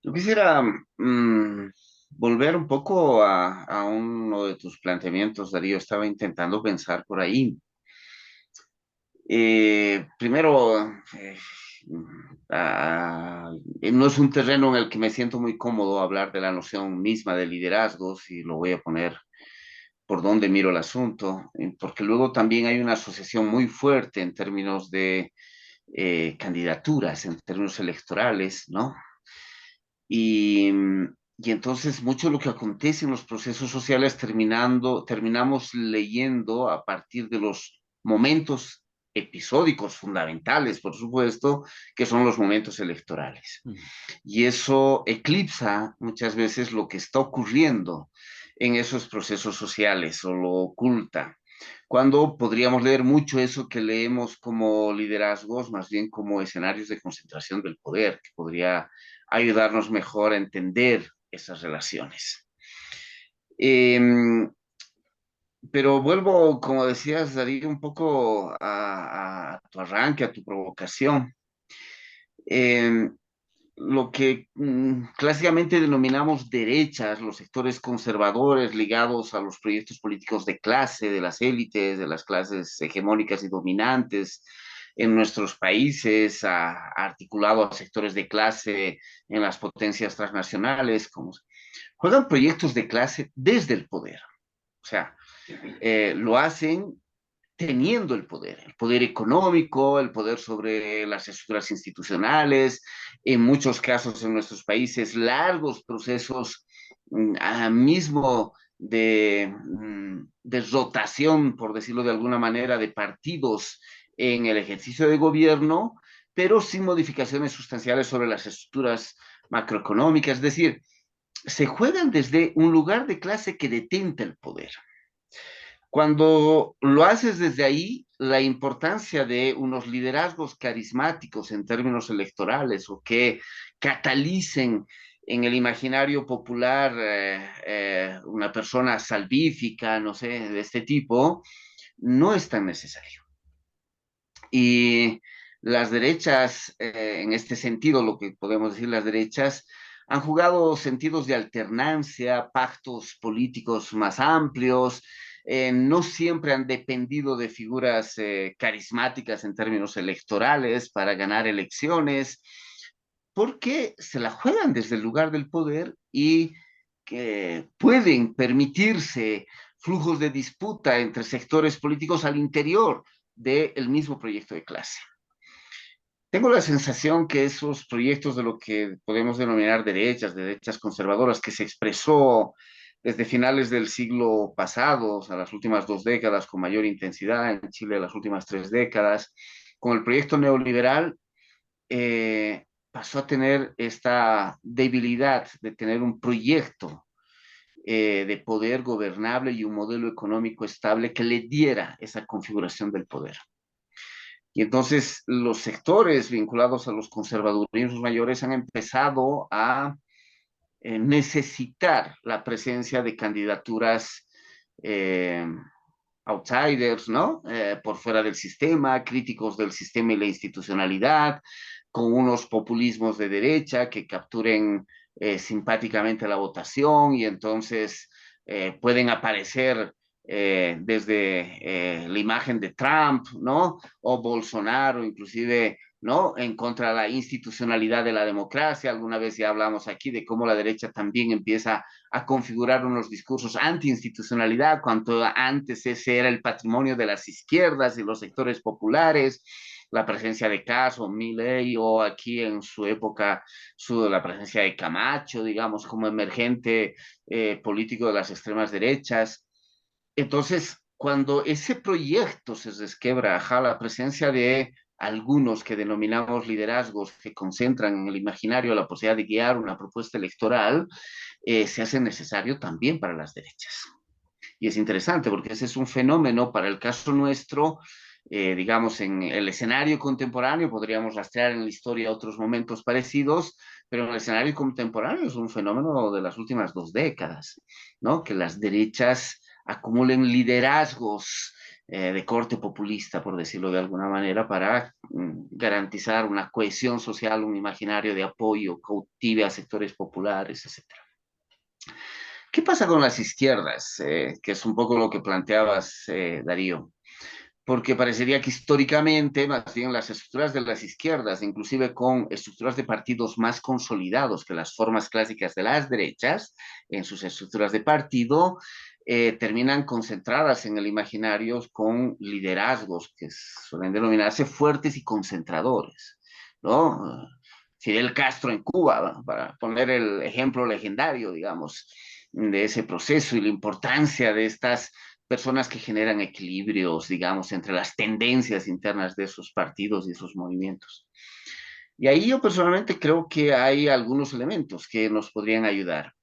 Yo quisiera volver un poco a uno de tus planteamientos, Darío. Estaba intentando pensar por ahí. Primero, no es un terreno en el que me siento muy cómodo hablar de la noción misma de liderazgos y lo voy a poner por donde miro el asunto, porque luego también hay una asociación muy fuerte en términos de candidaturas, en términos electorales, ¿no? Y, y entonces mucho de lo que acontece en los procesos sociales terminamos leyendo a partir de los momentos episódicos fundamentales, por supuesto, que son los momentos electorales. Y eso eclipsa muchas veces lo que está ocurriendo en esos procesos sociales o lo oculta. Cuando podríamos leer mucho eso que leemos como liderazgos, más bien como escenarios de concentración del poder, que podría ayudarnos mejor a entender esas relaciones. Pero vuelvo, como decías, Darío, un poco a tu arranque, a tu provocación. Eh, lo que clásicamente denominamos derechas, los sectores conservadores ligados a los proyectos políticos de clase, de las élites, de las clases hegemónicas y dominantes en nuestros países, articulado a sectores de clase en las potencias transnacionales, juegan proyectos de clase desde el poder. O sea, lo hacen teniendo el poder económico, el poder sobre las estructuras institucionales, en muchos casos en nuestros países, largos procesos mismo de rotación, por decirlo de alguna manera, de partidos en el ejercicio de gobierno, pero sin modificaciones sustanciales sobre las estructuras macroeconómicas, es decir, se juegan desde un lugar de clase que detenta el poder. Cuando lo haces desde ahí, la importancia de unos liderazgos carismáticos en términos electorales o que catalicen en el imaginario popular una persona salvífica, no sé, de este tipo, no es tan necesario. Y las derechas, en este sentido, lo que podemos decir las derechas, han jugado sentidos de alternancia, pactos políticos más amplios, no siempre han dependido de figuras carismáticas en términos electorales para ganar elecciones, porque se la juegan desde el lugar del poder y que pueden permitirse flujos de disputa entre sectores políticos al interior del mismo proyecto de clase. Tengo la sensación que esos proyectos de lo que podemos denominar derechas conservadoras, que se expresó desde finales del siglo pasado, o sea, las últimas 2 décadas con mayor intensidad, en Chile las últimas 3 décadas, con el proyecto neoliberal, pasó a tener esta debilidad de tener un proyecto de poder gobernable y un modelo económico estable que le diera esa configuración del poder. Y entonces los sectores vinculados a los conservadurismos mayores han empezado a necesitar la presencia de candidaturas outsiders, ¿no? Por fuera del sistema, críticos del sistema y la institucionalidad, con unos populismos de derecha que capturen simpáticamente la votación y entonces pueden aparecer desde la imagen de Trump, ¿no? O Bolsonaro, inclusive, ¿no? En contra de la institucionalidad de la democracia. Alguna vez ya hablamos aquí de cómo la derecha también empieza a configurar unos discursos anti-institucionalidad, cuanto antes ese era el patrimonio de las izquierdas y los sectores populares. la presencia de Kast o Milei, o aquí en su época la presencia de Camacho, digamos, como emergente político de las extremas derechas. Entonces, cuando ese proyecto se resquebraja, la presencia de algunos que denominamos liderazgos que concentran en el imaginario la posibilidad de guiar una propuesta electoral, se hace necesario también para las derechas. Y es interesante porque ese es un fenómeno para el caso nuestro, digamos, en el escenario contemporáneo, podríamos rastrear en la historia otros momentos parecidos, pero en el escenario contemporáneo es un fenómeno de las últimas 2 décadas, ¿no? Que las derechas acumulen liderazgos de corte populista, por decirlo de alguna manera, para garantizar una cohesión social, un imaginario de apoyo, cautive a sectores populares, etcétera. ¿Qué pasa con las izquierdas? Que es un poco lo que planteabas, Darío. Porque parecería que históricamente, más bien las estructuras de las izquierdas, inclusive con estructuras de partidos más consolidados que las formas clásicas de las derechas, en sus estructuras de partido, terminan concentradas en el imaginario con liderazgos que suelen denominarse fuertes y concentradores, ¿no? Fidel Castro en Cuba, para poner el ejemplo legendario, digamos, de ese proceso y la importancia de estas personas que generan equilibrios, digamos, entre las tendencias internas de esos partidos y esos movimientos. Y ahí yo personalmente creo que hay algunos elementos que nos podrían ayudar.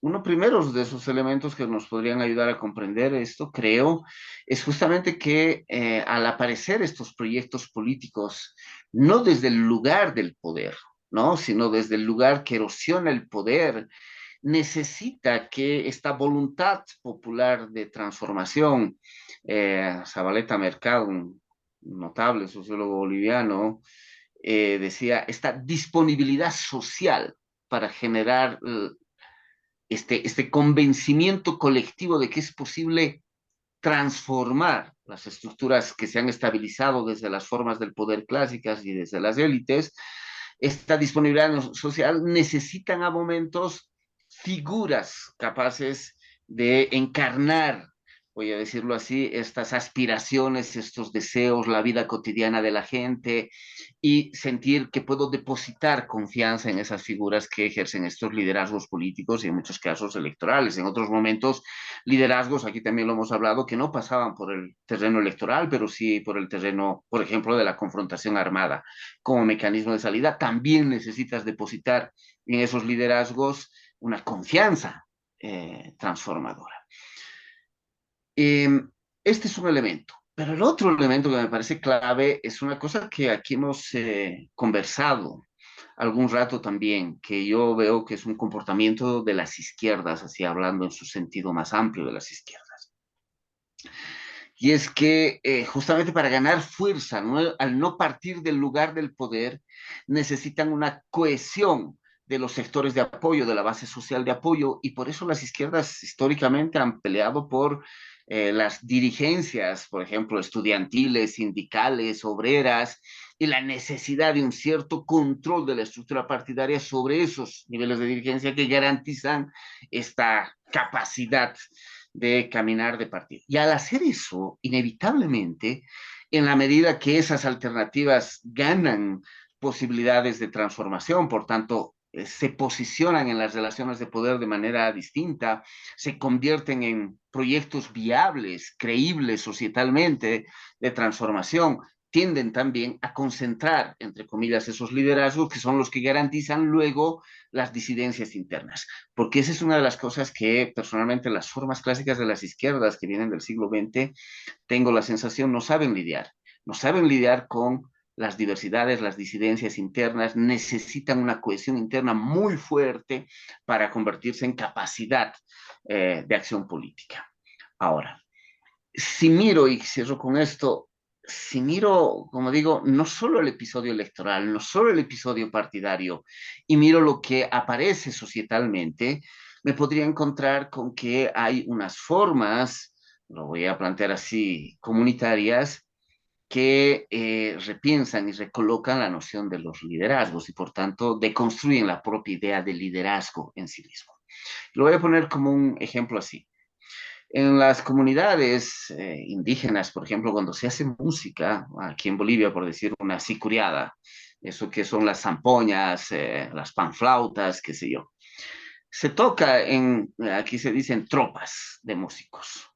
Uno primero de esos elementos que nos podrían ayudar a comprender esto, creo, es justamente que al aparecer estos proyectos políticos, no desde el lugar del poder, ¿no? Sino desde el lugar que erosiona el poder, necesita que esta voluntad popular de transformación, Zabaleta Mercado, un notable sociólogo boliviano, decía, esta disponibilidad social para generar este convencimiento colectivo de que es posible transformar las estructuras que se han estabilizado desde las formas del poder clásicas y desde las élites, esta disponibilidad social necesitan a momentos figuras capaces de encarnar, voy a decirlo así, estas aspiraciones, estos deseos, la vida cotidiana de la gente, y sentir que puedo depositar confianza en esas figuras que ejercen estos liderazgos políticos y en muchos casos electorales. En otros momentos, liderazgos, aquí también lo hemos hablado, que no pasaban por el terreno electoral, pero sí por el terreno, por ejemplo, de la confrontación armada como mecanismo de salida. También necesitas depositar en esos liderazgos una confianza transformadora. Este es un elemento. Pero el otro elemento que me parece clave es una cosa que aquí hemos conversado algún rato también, que yo veo que es un comportamiento de las izquierdas, así hablando en su sentido más amplio de las izquierdas. Y es que justamente para ganar fuerza, ¿no? Al no partir del lugar del poder, necesitan una cohesión de los sectores de apoyo, de la base social de apoyo, y por eso las izquierdas históricamente han peleado por las dirigencias, por ejemplo, estudiantiles, sindicales, obreras, y la necesidad de un cierto control de la estructura partidaria sobre esos niveles de dirigencia que garantizan esta capacidad de caminar de partido. Y al hacer eso, inevitablemente, en la medida que esas alternativas ganan posibilidades de transformación, por tanto, se posicionan en las relaciones de poder de manera distinta, se convierten en proyectos viables, creíbles societalmente de transformación, tienden también a concentrar, entre comillas, esos liderazgos que son los que garantizan luego las disidencias internas. Porque esa es una de las cosas que personalmente las formas clásicas de las izquierdas que vienen del siglo XX, tengo la sensación, no saben lidiar. No saben lidiar con las diversidades, las disidencias internas, necesitan una cohesión interna muy fuerte para convertirse en capacidad de acción política. Ahora, si miro, y cierro con esto, si miro, como digo, no solo el episodio electoral, no solo el episodio partidario, y miro lo que aparece societalmente, me podría encontrar con que hay unas formas, lo voy a plantear así, comunitarias, que repiensan y recolocan la noción de los liderazgos y por tanto deconstruyen la propia idea de liderazgo en sí mismo. Lo voy a poner como un ejemplo así. En las comunidades indígenas, por ejemplo, cuando se hace música, aquí en Bolivia, por decir una sicuriada, eso que son las zampoñas, las panflautas, qué sé yo, se toca aquí se dicen tropas de músicos,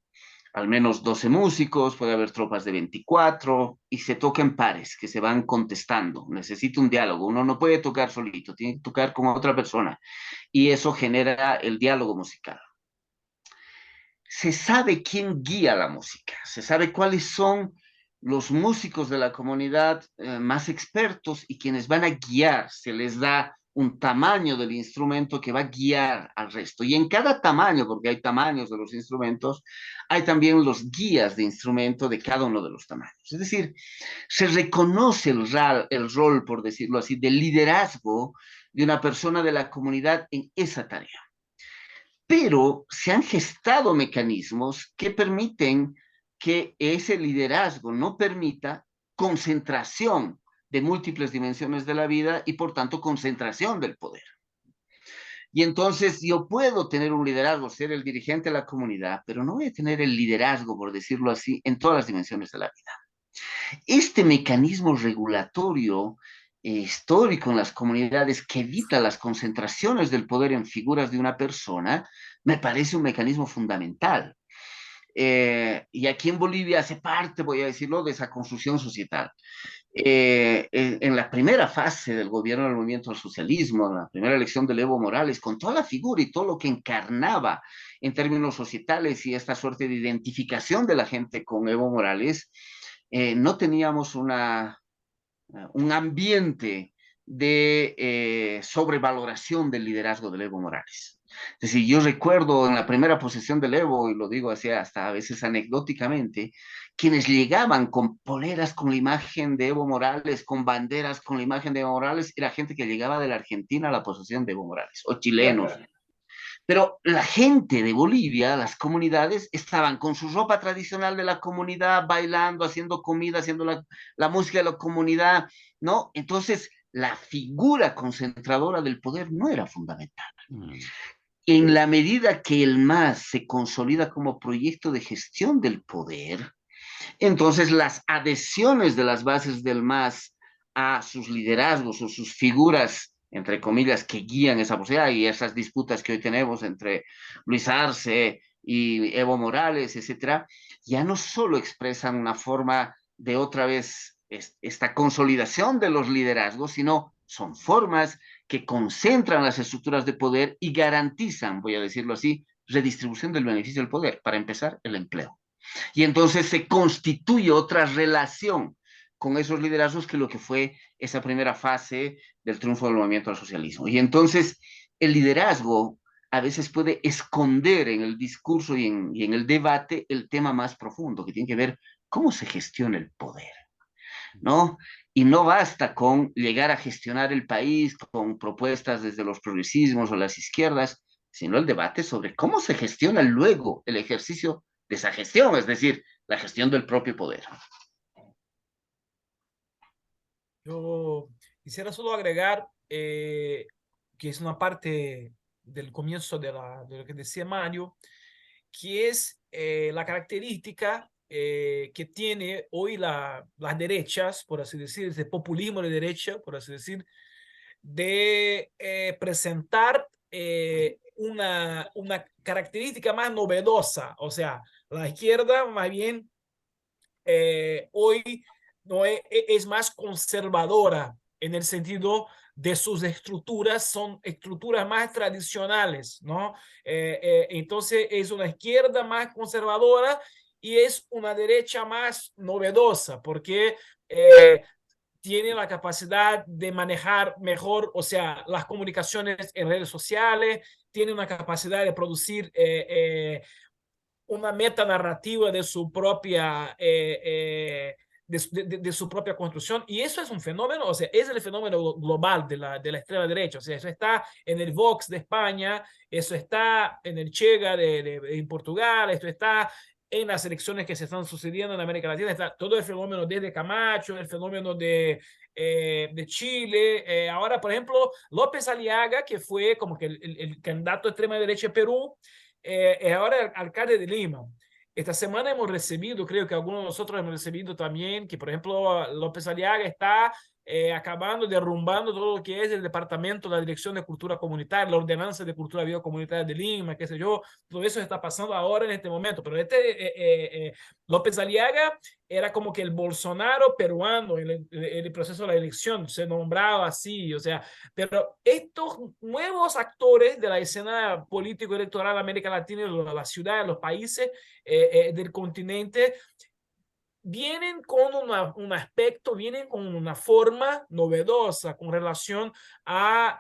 al menos 12 músicos, puede haber tropas de 24 y se toca en pares que se van contestando. Necesita un diálogo, uno no puede tocar solito, tiene que tocar con otra persona y eso genera el diálogo musical. Se sabe quién guía la música, se sabe cuáles son los músicos de la comunidad más expertos y quienes van a guiar, se les da un tamaño del instrumento que va a guiar al resto. Y en cada tamaño, porque hay tamaños de los instrumentos, hay también los guías de instrumento de cada uno de los tamaños. Es decir, se reconoce el rol, por decirlo así, de liderazgo de una persona de la comunidad en esa tarea. Pero se han gestado mecanismos que permiten que ese liderazgo no permita concentración de múltiples dimensiones de la vida y por tanto concentración del poder. Y entonces yo puedo tener un liderazgo, ser el dirigente de la comunidad, pero no voy a tener el liderazgo, por decirlo así, en todas las dimensiones de la vida. Este mecanismo regulatorio histórico en las comunidades que evita las concentraciones del poder en figuras de una persona, me parece un mecanismo fundamental. Y aquí en Bolivia hace parte, voy a decirlo, de esa construcción societal. En la primera fase del gobierno del movimiento al socialismo, en la primera elección de Evo Morales, con toda la figura y todo lo que encarnaba en términos societales y esta suerte de identificación de la gente con Evo Morales, no teníamos un ambiente de sobrevaloración del liderazgo de Evo Morales. Es decir, yo recuerdo en la primera posesión del Evo, y lo digo así hasta a veces anecdóticamente, quienes llegaban con poleras con la imagen de Evo Morales, con banderas con la imagen de Evo Morales, era gente que llegaba de la Argentina a la posesión de Evo Morales, o chilenos. Pero la gente de Bolivia, las comunidades, estaban con su ropa tradicional de la comunidad, bailando, haciendo comida, haciendo la música de la comunidad, ¿no? Entonces, la figura concentradora del poder no era fundamental. En la medida que el MAS se consolida como proyecto de gestión del poder, entonces las adhesiones de las bases del MAS a sus liderazgos o sus figuras, entre comillas, que guían esa posibilidad y esas disputas que hoy tenemos entre Luis Arce y Evo Morales, etcétera, ya no solo expresan una forma de otra vez esta consolidación de los liderazgos, sino son formas que concentran las estructuras de poder y garantizan, voy a decirlo así, redistribución del beneficio del poder. Para empezar, el empleo. Y entonces se constituye otra relación con esos liderazgos que lo que fue esa primera fase del triunfo del movimiento al socialismo. Y entonces el liderazgo a veces puede esconder en el discurso y en el debate el tema más profundo, que tiene que ver cómo se gestiona el poder, ¿no? Y no basta con llegar a gestionar el país con propuestas desde los progresismos o las izquierdas, sino el debate sobre cómo se gestiona luego el ejercicio de esa gestión, es decir, la gestión del propio poder. Yo quisiera solo agregar que es una parte del comienzo de lo que decía Mario, que es la característica que tiene hoy las derechas, por así decir, ese populismo de derecha, por así decir, de presentar una característica más novedosa. O sea, la izquierda más bien hoy no es más conservadora en el sentido de sus estructuras, son estructuras más tradicionales, ¿no? Entonces es una izquierda más conservadora y es una derecha más novedosa, porque tiene la capacidad de manejar mejor, o sea, las comunicaciones en redes sociales, tiene una capacidad de producir una metanarrativa de su propia de su propia construcción, y eso es un fenómeno, o sea, es el fenómeno global de la extrema derecha, o sea, eso está en el Vox de España, eso está en el Chega en Portugal, esto está en las elecciones que se están sucediendo en América Latina, está todo el fenómeno desde Camacho, el fenómeno de Chile, ahora, por ejemplo, López Aliaga, que fue como que el candidato de extrema derecha de Perú, es ahora el alcalde de Lima. Esta semana hemos recibido, creo que algunos de nosotros hemos recibido también, que por ejemplo López Aliaga está acabando, derrumbando todo lo que es el departamento, la Dirección de Cultura Comunitaria, la Ordenanza de Cultura Biocomunitaria de Lima, qué sé yo, todo eso está pasando ahora en este momento. Pero López Aliaga era como que el Bolsonaro peruano en el proceso de la elección, se nombraba así, o sea, pero estos nuevos actores de la escena político-electoral de América Latina, de las ciudades, los países del continente, vienen con un aspecto, vienen con una forma novedosa con relación a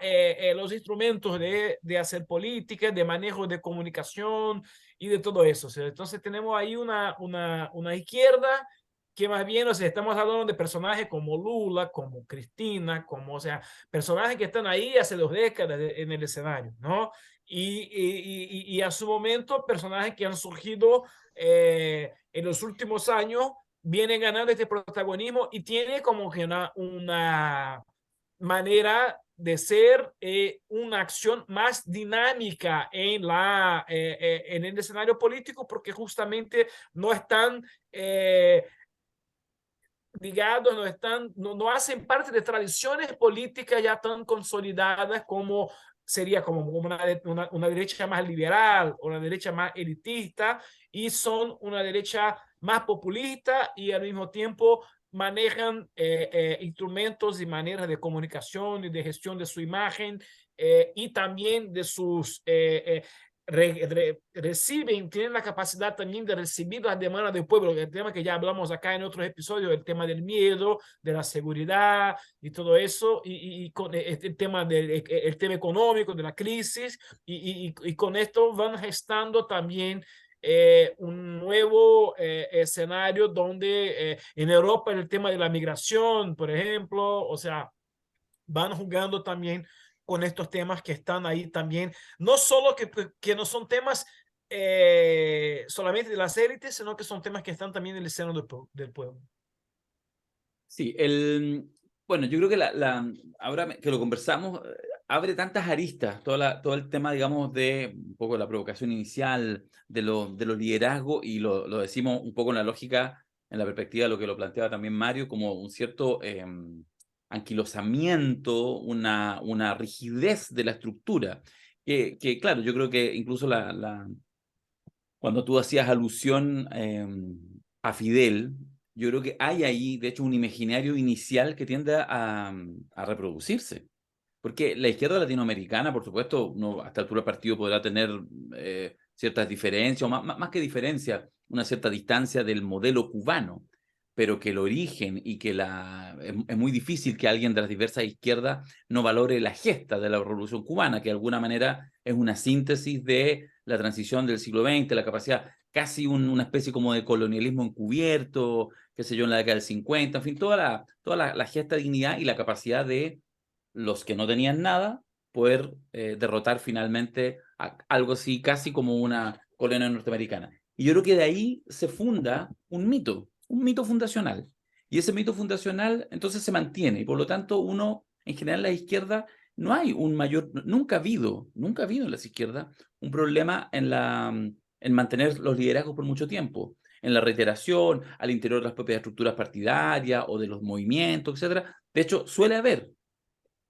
los instrumentos de hacer política, de manejo de comunicación y de todo eso. O sea, entonces tenemos ahí una izquierda que más bien, o sea, estamos hablando de personajes como Lula, como Cristina, como, o sea, personajes que están ahí hace 2 décadas en el escenario, ¿no? Y a su momento, personajes que han surgido en los últimos años viene ganando este protagonismo y tiene como que una manera de ser una acción más dinámica en el escenario político porque justamente no están ligados, no hacen parte de tradiciones políticas ya tan consolidadas como sería como una derecha más liberal, una derecha más elitista, y son una derecha más populista y al mismo tiempo manejan instrumentos y maneras de comunicación y de gestión de su imagen y también de sus reciben, tienen la capacidad también de recibir las demandas del pueblo, el tema que ya hablamos acá en otros episodios, el tema del miedo, de la seguridad y todo eso, y con el tema económico, de la crisis, y con esto van gestando también un nuevo escenario donde en Europa el tema de la migración, por ejemplo, o sea, van jugando también con estos temas que están ahí también, no solo que no son temas solamente de las élites, sino que son temas que están también en el seno del pueblo. Sí, bueno, yo creo que ahora que lo conversamos, abre tantas aristas, todo el tema, digamos, de un poco la provocación inicial, de los liderazgos, y lo decimos un poco en la lógica, en la perspectiva de lo que lo planteaba también Mario, como un cierto anquilosamiento, una rigidez de la estructura, que claro, yo creo que incluso cuando tú hacías alusión a Fidel, yo creo que hay ahí, de hecho, un imaginario inicial que tiende a reproducirse. Porque la izquierda latinoamericana, por supuesto, uno hasta altura del partido podrá tener ciertas diferencias, o más que diferencias, una cierta distancia del modelo cubano, pero que el origen y que es muy difícil que alguien de las diversas izquierdas no valore la gesta de la Revolución Cubana, que de alguna manera es una síntesis de la transición del siglo XX, la capacidad, casi una especie como de colonialismo encubierto, qué sé yo, en la década del 50, en fin, toda la gesta de dignidad y la capacidad de los que no tenían nada poder derrotar finalmente algo así, casi como una colonia norteamericana. Y yo creo que de ahí se funda un mito fundacional. Y ese mito fundacional entonces se mantiene, y por lo tanto uno, en general en la izquierda, no hay un mayor, nunca ha habido en las izquierdas un problema en mantener los liderazgos por mucho tiempo, en la reiteración, al interior de las propias estructuras partidarias o de los movimientos, etcétera. De hecho, suele haber,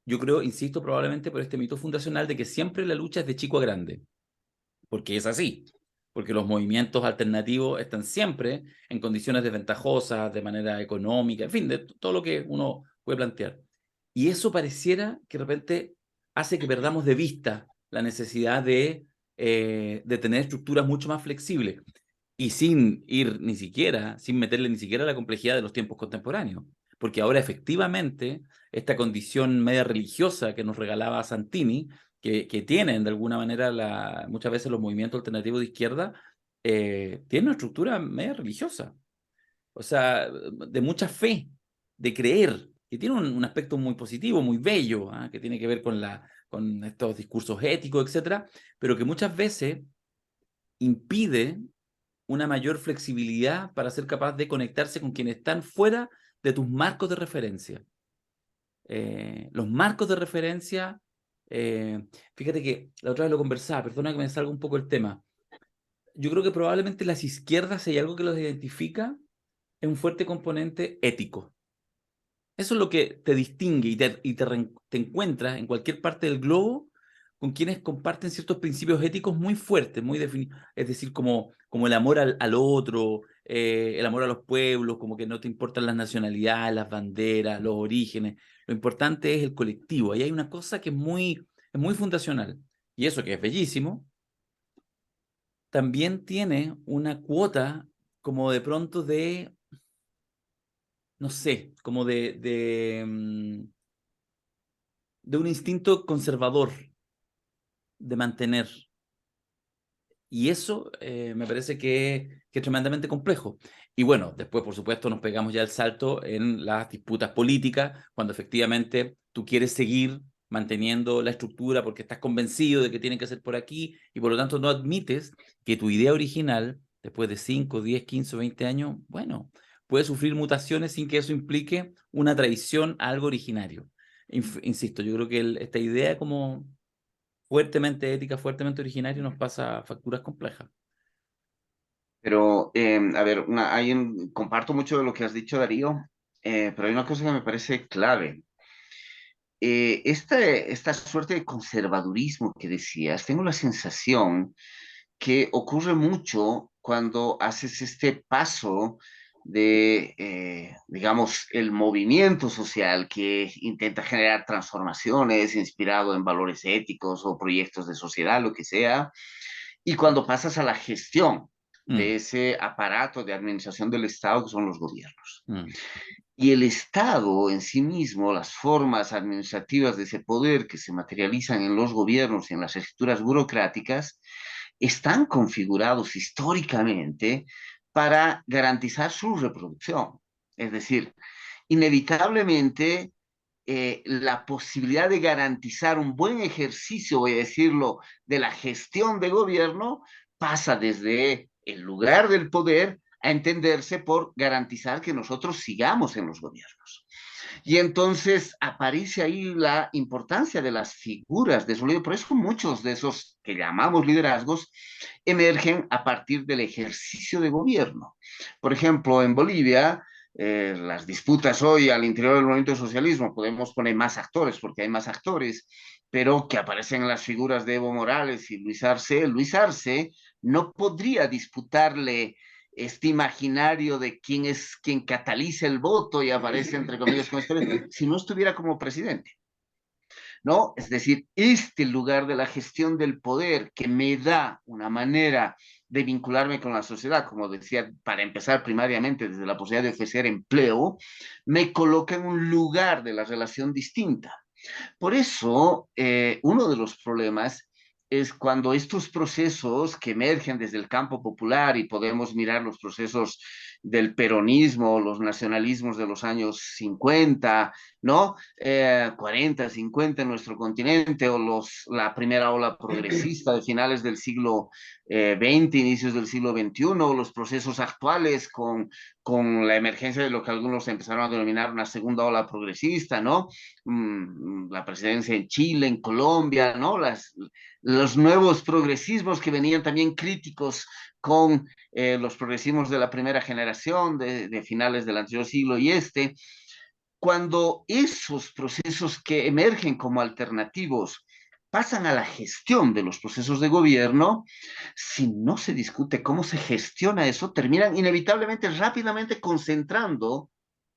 yo creo, insisto, probablemente por este mito fundacional de que siempre la lucha es de chico a grande, porque es así, porque los movimientos alternativos están siempre en condiciones desventajosas, de manera económica, en fin, de todo lo que uno puede plantear. Y eso pareciera que de repente hace que perdamos de vista la necesidad de tener estructuras mucho más flexibles y sin meterle ni siquiera la complejidad de los tiempos contemporáneos. Porque ahora efectivamente esta condición media religiosa que nos regalaba Santini, que tienen de alguna manera muchas veces los movimientos alternativos de izquierda, tiene una estructura media religiosa. O sea, de mucha fe, de creer, que tiene un aspecto muy positivo, muy bello, ¿eh? Que tiene que ver con estos discursos éticos, etcétera, pero que muchas veces impide una mayor flexibilidad para ser capaz de conectarse con quienes están fuera de tus marcos de referencia. Los marcos de referencia, fíjate que la otra vez lo conversaba, perdona que me salga un poco el tema, yo creo que probablemente las izquierdas, si hay algo que los identifica, es un fuerte componente ético. Eso es lo que te distingue te encuentras en cualquier parte del globo con quienes comparten ciertos principios éticos muy fuertes, muy definidos. Es decir, como el amor al otro, el amor a los pueblos, como que no te importan las nacionalidades, las banderas, los orígenes. Lo importante es el colectivo. Ahí hay una cosa que es muy fundacional. Y eso que es bellísimo, también tiene una cuota como de pronto de, no sé, como de un instinto conservador de mantener. Y eso me parece que es tremendamente complejo. Y bueno, después, por supuesto, nos pegamos ya el salto en las disputas políticas, cuando efectivamente tú quieres seguir manteniendo la estructura porque estás convencido de que tiene que ser por aquí y por lo tanto no admites que tu idea original, después de 5, 10, 15 o 20 años, bueno, puede sufrir mutaciones sin que eso implique una traición a algo originario. Insisto, yo creo que esta idea como fuertemente ética, fuertemente originaria, nos pasa facturas complejas. Pero, a ver, comparto mucho de lo que has dicho, Darío, pero hay una cosa que me parece clave. Esta suerte de conservadurismo que decías, tengo la sensación que ocurre mucho cuando haces este paso de, digamos, el movimiento social que intenta generar transformaciones inspirado en valores éticos o proyectos de sociedad, lo que sea, y cuando pasas a la gestión Mm, de ese aparato de administración del Estado que son los gobiernos. mm, Y el Estado en sí mismo, las formas administrativas de ese poder que se materializan en los gobiernos y en las estructuras burocráticas, están configurados históricamente para garantizar su reproducción. Es decir, inevitablemente la posibilidad de garantizar un buen ejercicio, voy a decirlo, de la gestión de gobierno pasa desde el lugar del poder a entenderse por garantizar que nosotros sigamos en los gobiernos. Y entonces aparece ahí la importancia de las figuras de su líder. Por eso muchos de esos que llamamos liderazgos emergen a partir del ejercicio de gobierno. Por ejemplo, en Bolivia, las disputas hoy al interior del movimiento de socialismo, podemos poner más actores porque hay más actores, pero que aparecen en las figuras de Evo Morales y Luis Arce no podría disputarle este imaginario de quién es quien cataliza el voto y aparece entre comillas con historia, si no estuviera como presidente. ¿No? Es decir, este lugar de la gestión del poder que me da una manera de vincularme con la sociedad, como decía, para empezar primariamente desde la posibilidad de ofrecer empleo, me coloca en un lugar de la relación distinta. Por eso, uno de los problemas es cuando estos procesos que emergen desde el campo popular y podemos mirar los procesos del peronismo, los nacionalismos de los años 50, ¿no? 40, 50 en nuestro continente, o la primera ola progresista de finales del siglo XX, inicios del siglo XXI, los procesos actuales con la emergencia de lo que algunos empezaron a denominar una segunda ola progresista, ¿no? La presidencia en Chile, en Colombia, ¿no? Los nuevos progresismos que venían también críticos con los progresismos de la primera generación, de finales del anterior siglo y cuando esos procesos que emergen como alternativos pasan a la gestión de los procesos de gobierno, si no se discute cómo se gestiona eso, terminan inevitablemente rápidamente concentrando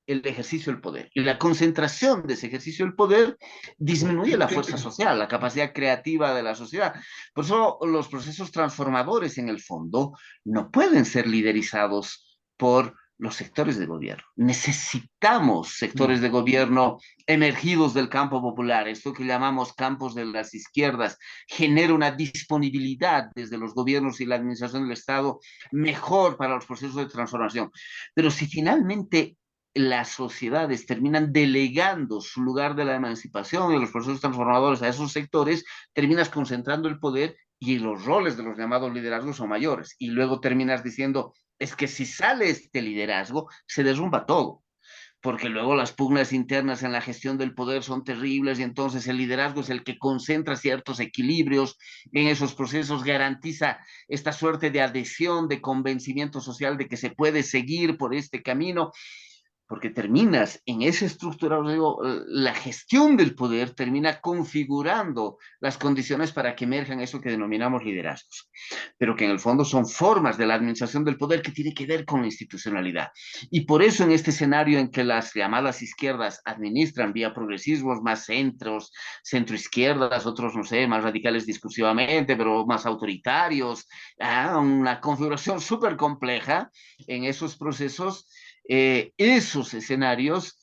el ejercicio del poder. Y la concentración de ese ejercicio del poder disminuye la fuerza social, la capacidad creativa de la sociedad. Por eso los procesos transformadores en el fondo no pueden ser liderizados por los sectores de gobierno. Necesitamos sectores mm. de gobierno emergidos del campo popular. Esto que llamamos campos de las izquierdas genera una disponibilidad desde los gobiernos y la administración del Estado mejor para los procesos de transformación. Pero si finalmente las sociedades terminan delegando su lugar de la emancipación y de los procesos transformadores a esos sectores, terminas concentrando el poder y los roles de los llamados liderazgos son mayores. Y luego terminas diciendo, es que si sale este liderazgo, se derrumba todo. porque luego las pugnas internas en la gestión del poder son terribles y entonces el liderazgo es el que concentra ciertos equilibrios en esos procesos, garantiza esta suerte de adhesión, de convencimiento social de que se puede seguir por este camino, porque terminas en esa estructura, la gestión del poder termina configurando las condiciones para que emerjan eso que denominamos liderazgos, pero que en el fondo son formas de la administración del poder que tiene que ver con la institucionalidad. Y por eso en este escenario en que las llamadas izquierdas administran vía progresismos, más centros, centroizquierdas, otros, no sé, más radicales discursivamente, pero más autoritarios, una configuración súper compleja en esos procesos, esos escenarios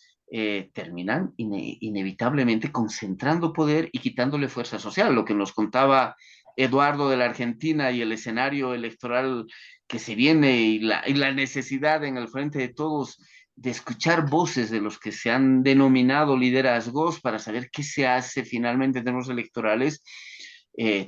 terminan inevitablemente concentrando poder y quitándole fuerza social. Lo que nos contaba Eduardo de la Argentina y el escenario electoral que se viene y la necesidad en el frente de todos de escuchar voces de los que se han denominado liderazgos para saber qué se hace finalmente en términos electorales,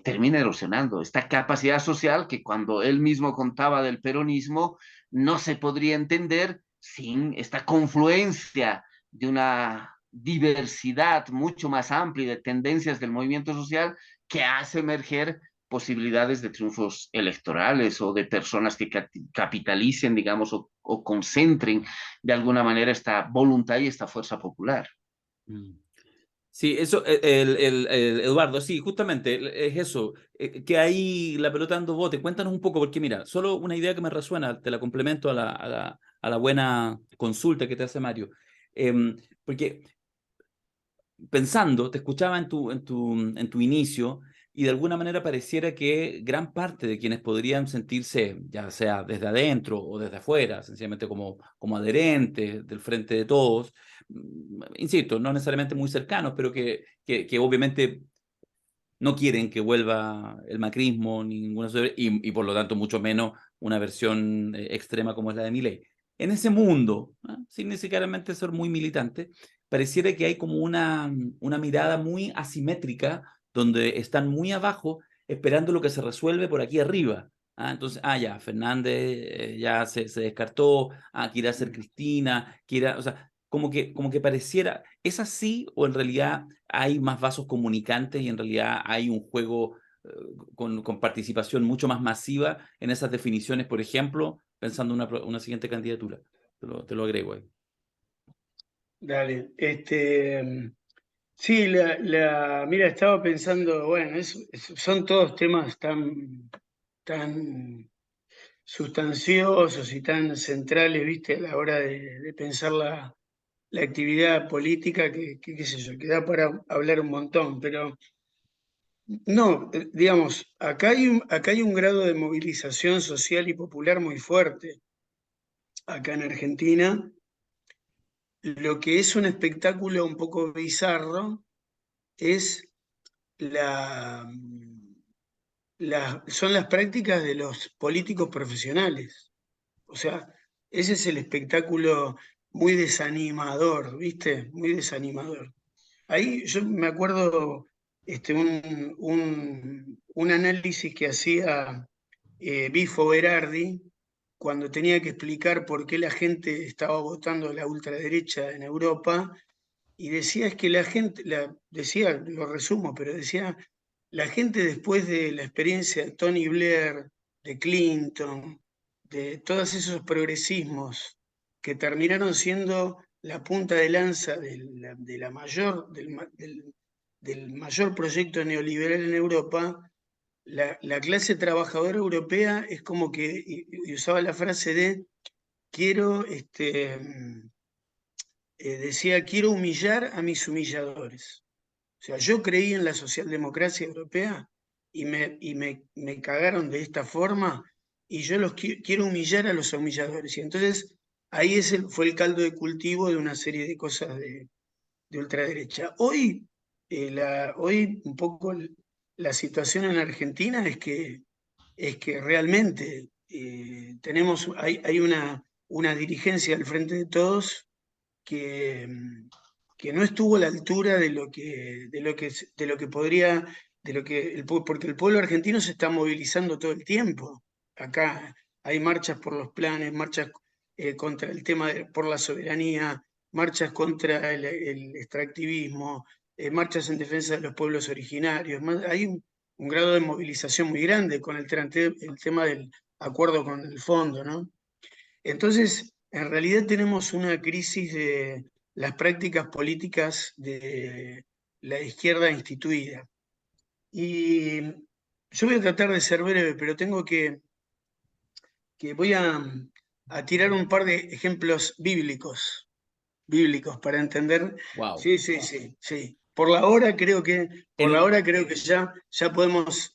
termina erosionando esta capacidad social que cuando él mismo contaba del peronismo no se podría entender sin esta confluencia de una diversidad mucho más amplia de tendencias del movimiento social que hace emerger posibilidades de triunfos electorales o de personas que capitalicen, digamos, o concentren de alguna manera esta voluntad y esta fuerza popular. Sí, eso, Eduardo, sí, justamente es eso, que hay la pelota dando bote. Cuéntanos un poco, porque mira, solo una idea que me resuena, te la complemento a la buena consulta que te hace Mario. Porque pensando, te escuchaba en tu inicio y de alguna manera pareciera que gran parte de quienes podrían sentirse, ya sea desde adentro o desde afuera, sencillamente como adherentes del Frente de Todos, insisto, no necesariamente muy cercanos, pero que obviamente no quieren que vuelva el macrismo ni ninguna y por lo tanto mucho menos una versión extrema como es la de Milei. En ese mundo, sin necesariamente ser muy militante, pareciera que hay como una mirada muy asimétrica donde están muy abajo esperando lo que se resuelve por aquí arriba. Entonces, ya, Fernández ya se descartó, quiere hacer Cristina, o sea, como que pareciera, ¿es así o en realidad hay más vasos comunicantes y en realidad hay un juego con participación mucho más masiva en esas definiciones, por ejemplo, pensando en una siguiente candidatura? Te lo agrego ahí. Dale, sí, mira, estaba pensando, bueno, son todos temas tan sustanciosos y tan centrales, viste, a la hora de pensar la actividad política que qué sé yo, que da para hablar un montón, pero no, digamos, acá hay un grado de movilización social y popular muy fuerte, acá en Argentina, lo que es un espectáculo un poco bizarro es son las prácticas de los políticos profesionales. O sea, ese es el espectáculo muy desanimador, ¿viste? Muy desanimador. Ahí yo me acuerdo un análisis que hacía Bifo Berardi cuando tenía que explicar por qué la gente estaba votando la ultraderecha en Europa, y decía es que la gente, decía, lo resumo, pero decía, la gente después de la experiencia de Tony Blair, de Clinton, de todos esos progresismos que terminaron siendo la punta de lanza del mayor proyecto neoliberal en Europa, la clase trabajadora europea es como que, y usaba la frase de, quiero, decía, quiero humillar a mis humilladores. O sea, yo creí en la socialdemocracia europea y me cagaron de esta forma y yo quiero humillar a los humilladores. Y entonces ahí fue el caldo de cultivo de una serie de cosas de ultraderecha. Hoy un poco la situación en Argentina es que realmente hay una dirigencia al frente de todos que no estuvo a la altura de lo que podría, porque el pueblo argentino se está movilizando todo el tiempo. Acá hay marchas por los planes, marchas por la soberanía, marchas contra el extractivismo, marchas en defensa de los pueblos originarios. Hay un grado de movilización muy grande con el tema del acuerdo con el fondo, ¿no? Entonces, en realidad tenemos una crisis de las prácticas políticas de la izquierda instituida. Y yo voy a tratar de ser breve, pero tengo que voy a tirar un par de ejemplos bíblicos para entender. Wow. Sí, sí, sí, sí. Por la hora creo que, ya podemos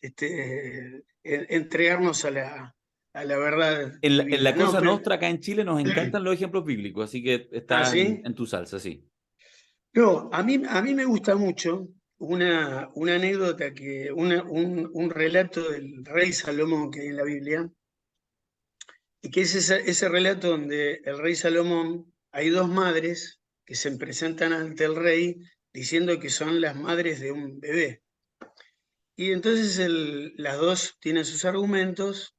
entregarnos a la verdad En la divina. No, Cosa pero, Nostra acá en Chile nos encantan los ejemplos bíblicos, así que ah, está sí. en tu salsa, sí. No, a mí me gusta mucho una anécdota, un relato del rey Salomón que hay en la Biblia, y que es ese relato donde el rey Salomón, hay dos madres que se presentan ante el rey diciendo que son las madres de un bebé. Y entonces las dos tienen sus argumentos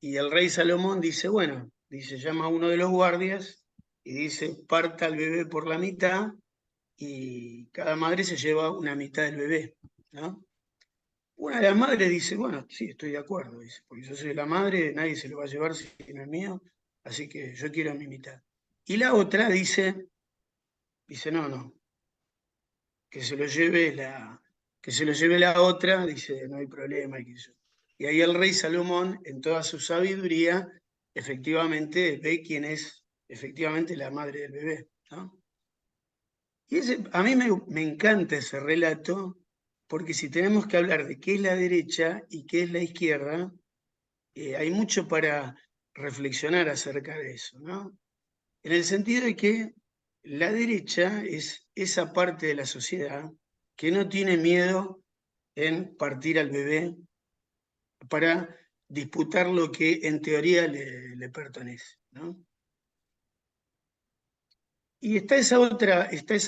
y el rey Salomón dice, bueno, dice, llama a uno de los guardias y dice, parta al bebé por la mitad y cada madre se lleva una mitad del bebé, ¿no? Una de las madres dice, bueno, sí, estoy de acuerdo, dice, porque yo soy la madre, nadie se lo va a llevar si no es mío, así que yo quiero mi mitad. Y la otra dice, no, no, que se lo lleve la otra, dice, no hay problema. Y ahí el rey Salomón, en toda su sabiduría, efectivamente ve quién es efectivamente la madre del bebé, ¿no? Y a mí me encanta ese relato, porque si tenemos que hablar de qué es la derecha y qué es la izquierda, hay mucho para reflexionar acerca de eso, ¿no? En el sentido de que la derecha es esa parte de la sociedad que no tiene miedo en partir al bebé para disputar lo que en teoría le pertenece, ¿no? Y está esa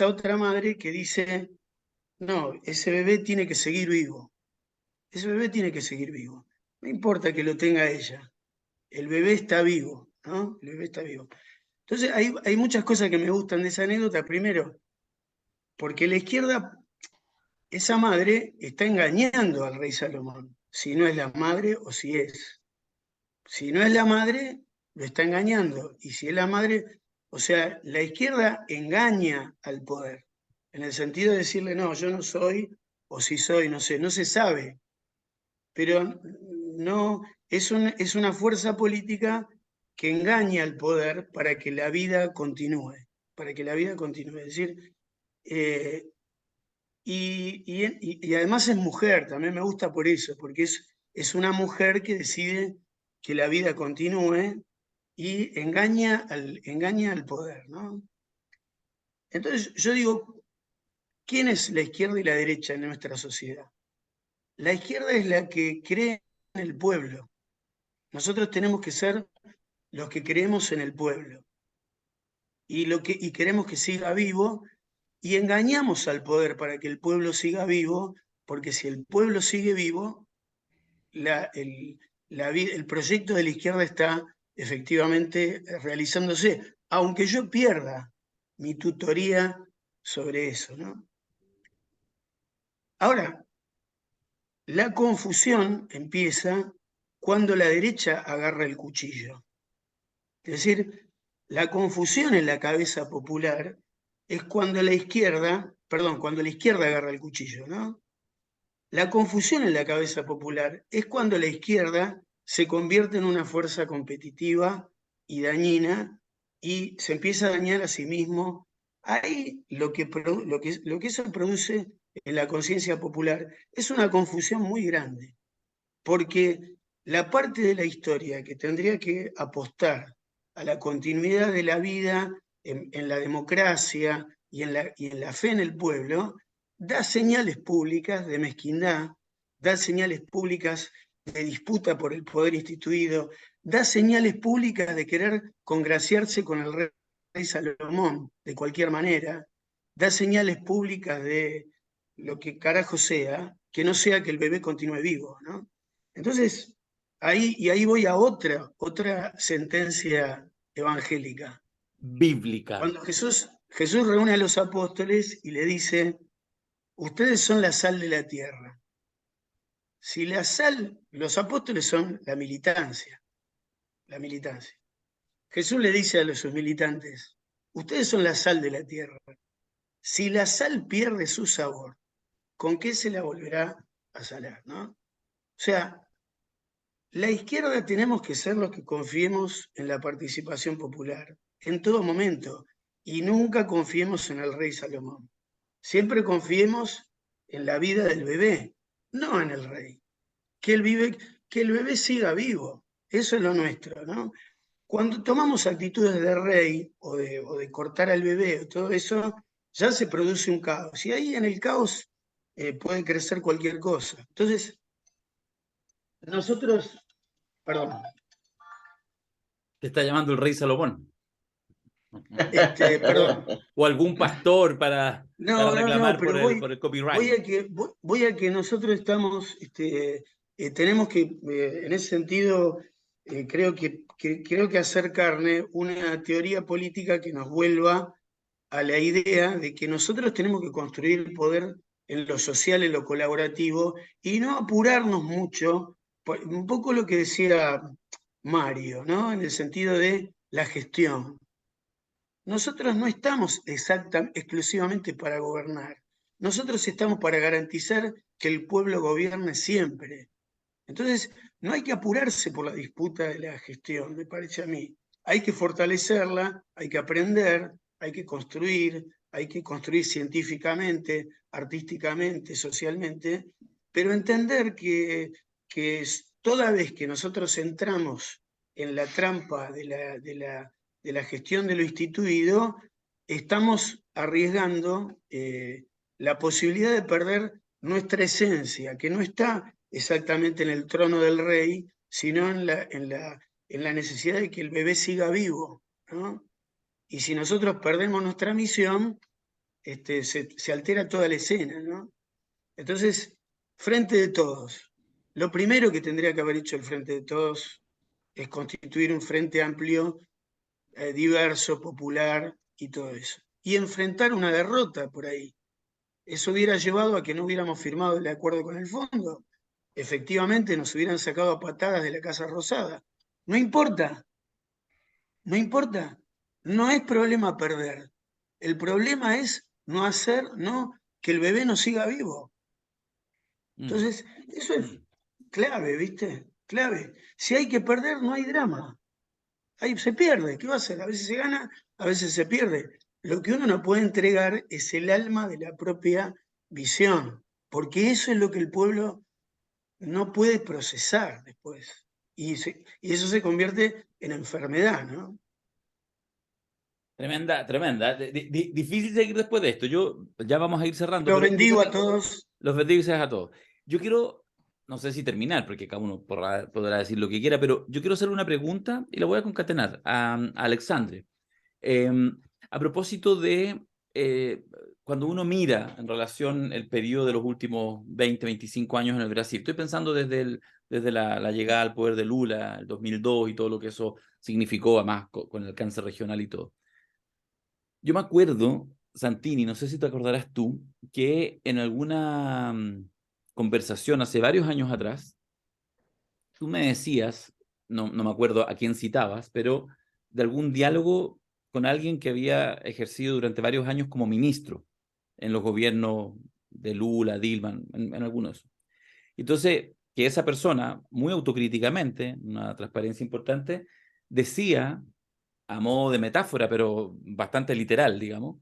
otra madre que dice, no, ese bebé tiene que seguir vivo, ese bebé tiene que seguir vivo, no importa que lo tenga ella, el bebé está vivo, ¿no? El bebé está vivo. Entonces hay muchas cosas que me gustan de esa anécdota. Primero, porque la izquierda, esa madre, está engañando al rey Salomón, si no es la madre o si es. Si no es la madre, lo está engañando. Y si es la madre, o sea, la izquierda engaña al poder, en el sentido de decirle, no, yo no soy, o si soy, no sé, no se sabe. Pero no, es una fuerza política que engaña al poder para que la vida continúe, para que la vida continúe. Es decir, eh, y además es mujer, también me gusta por eso, porque es una mujer que decide que la vida continúe y engaña al poder, ¿no? Entonces yo digo, ¿quién es la izquierda y la derecha en nuestra sociedad? La izquierda es la que cree en el pueblo. Nosotros tenemos que ser los que creemos en el pueblo y queremos que siga vivo y engañamos al poder para que el pueblo siga vivo, porque si el pueblo sigue vivo, el proyecto de la izquierda está efectivamente realizándose, aunque yo pierda mi tutoría sobre eso, ¿no? Ahora, la confusión empieza cuando la derecha agarra el cuchillo. Es decir, la confusión en la cabeza popular es cuando cuando la izquierda agarra el cuchillo, ¿no? La confusión en la cabeza popular es cuando la izquierda se convierte en una fuerza competitiva y dañina y se empieza a dañar a sí mismo. Ahí lo que eso produce en la conciencia popular es una confusión muy grande, porque la parte de la historia que tendría que apostar a la continuidad de la vida en la democracia y en la fe en el pueblo, da señales públicas de mezquindad, da señales públicas de disputa por el poder instituido, da señales públicas de querer congraciarse con el rey Salomón de cualquier manera, da señales públicas de lo que carajo sea, que no sea que el bebé continúe vivo, ¿no? Entonces, ahí voy a otra sentencia evangélica. Bíblica. Cuando Jesús reúne a los apóstoles y le dice, ustedes son la sal de la tierra. Si la sal, los apóstoles son la militancia, la militancia. Jesús le dice a sus militantes, ustedes son la sal de la tierra. Si la sal pierde su sabor, ¿con qué se la volverá a salar, no? O sea, la izquierda tenemos que ser los que confiemos en la participación popular, en todo momento, y nunca confiemos en el rey Salomón. Siempre confiemos en la vida del bebé, no en el rey. Que el bebé siga vivo, eso es lo nuestro, ¿no? Cuando tomamos actitudes de rey o de cortar al bebé, o todo eso, ya se produce un caos. Y ahí en el caos puede crecer cualquier cosa. Entonces, nosotros, perdón, Te está llamando el rey Salomón. perdón. O algún pastor para reclamar Pero por el copyright. voy a que nosotros estamos, tenemos que, en ese sentido, creo que hacer carne una teoría política que nos vuelva a la idea de que nosotros tenemos que construir el poder en lo social, en lo colaborativo, y no apurarnos mucho, un poco lo que decía Mario, ¿no? En el sentido de la gestión. Nosotros no estamos exclusivamente para gobernar. Nosotros estamos para garantizar que el pueblo gobierne siempre. Entonces, no hay que apurarse por la disputa de la gestión, me parece a mí. Hay que fortalecerla, hay que aprender, hay que construir científicamente, artísticamente, socialmente, pero entender que toda vez que nosotros entramos en la trampa de la gestión de lo instituido, estamos arriesgando la posibilidad de perder nuestra esencia, que no está exactamente en el trono del rey, sino en la necesidad de que el bebé siga vivo, ¿no? Y si nosotros perdemos nuestra misión, se altera toda la escena, ¿no? Entonces, Frente de Todos. Lo primero que tendría que haber hecho el Frente de Todos es constituir un frente amplio, diverso, popular y todo eso. Y enfrentar una derrota por ahí. Eso hubiera llevado a que no hubiéramos firmado el acuerdo con el fondo. Efectivamente nos hubieran sacado a patadas de la Casa Rosada. No importa, no importa. No es problema perder. El problema es que el bebé no siga vivo. Entonces, eso es clave, ¿viste? Clave. Si hay que perder, no hay drama. Ahí se pierde, ¿qué va a hacer? A veces se gana, a veces se pierde. Lo que uno no puede entregar es el alma de la propia visión, porque eso es lo que el pueblo no puede procesar después. Y eso se convierte en enfermedad, ¿no? Tremenda, tremenda. Difícil seguir después de esto. Ya vamos a ir cerrando. Los pero bendigo a todos. Los bendigo a todos. Yo quiero, no sé si terminar, porque cada uno podrá decir lo que quiera, pero yo quiero hacer una pregunta y la voy a concatenar a Alexandre. A propósito de cuando uno mira en relación el periodo de los últimos 20, 25 años en el Brasil, estoy pensando desde la llegada al poder de Lula, el 2002 y todo lo que eso significó, además con el alcance regional y todo. Yo me acuerdo, Santini, no sé si te acordarás tú, que en alguna conversación hace varios años atrás, tú me decías, no me acuerdo a quién citabas, pero de algún diálogo con alguien que había ejercido durante varios años como ministro en los gobiernos de Lula, Dilma, en algunos. Entonces, que esa persona, muy autocríticamente, una transparencia importante, decía, a modo de metáfora, pero bastante literal, digamos,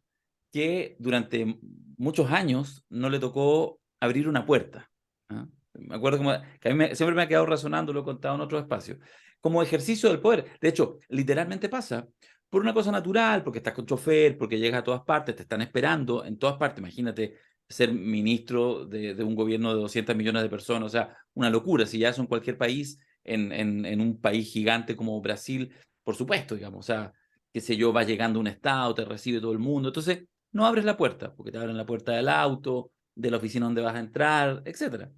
que durante muchos años no le tocó abrir una puerta. ¿Ah? Me acuerdo que a mí siempre me ha quedado resonando, lo he contado en otros espacios, como ejercicio del poder. De hecho, literalmente pasa por una cosa natural, porque estás con chofer, porque llegas a todas partes, te están esperando en todas partes. Imagínate ser ministro de un gobierno de 200 millones de personas, o sea, una locura. Si ya eso en cualquier país, en un país gigante como Brasil, por supuesto, digamos, o sea, qué sé yo, va llegando un estado, te recibe todo el mundo, entonces no abres la puerta, porque te abren la puerta del auto, de la oficina donde vas a entrar, etc.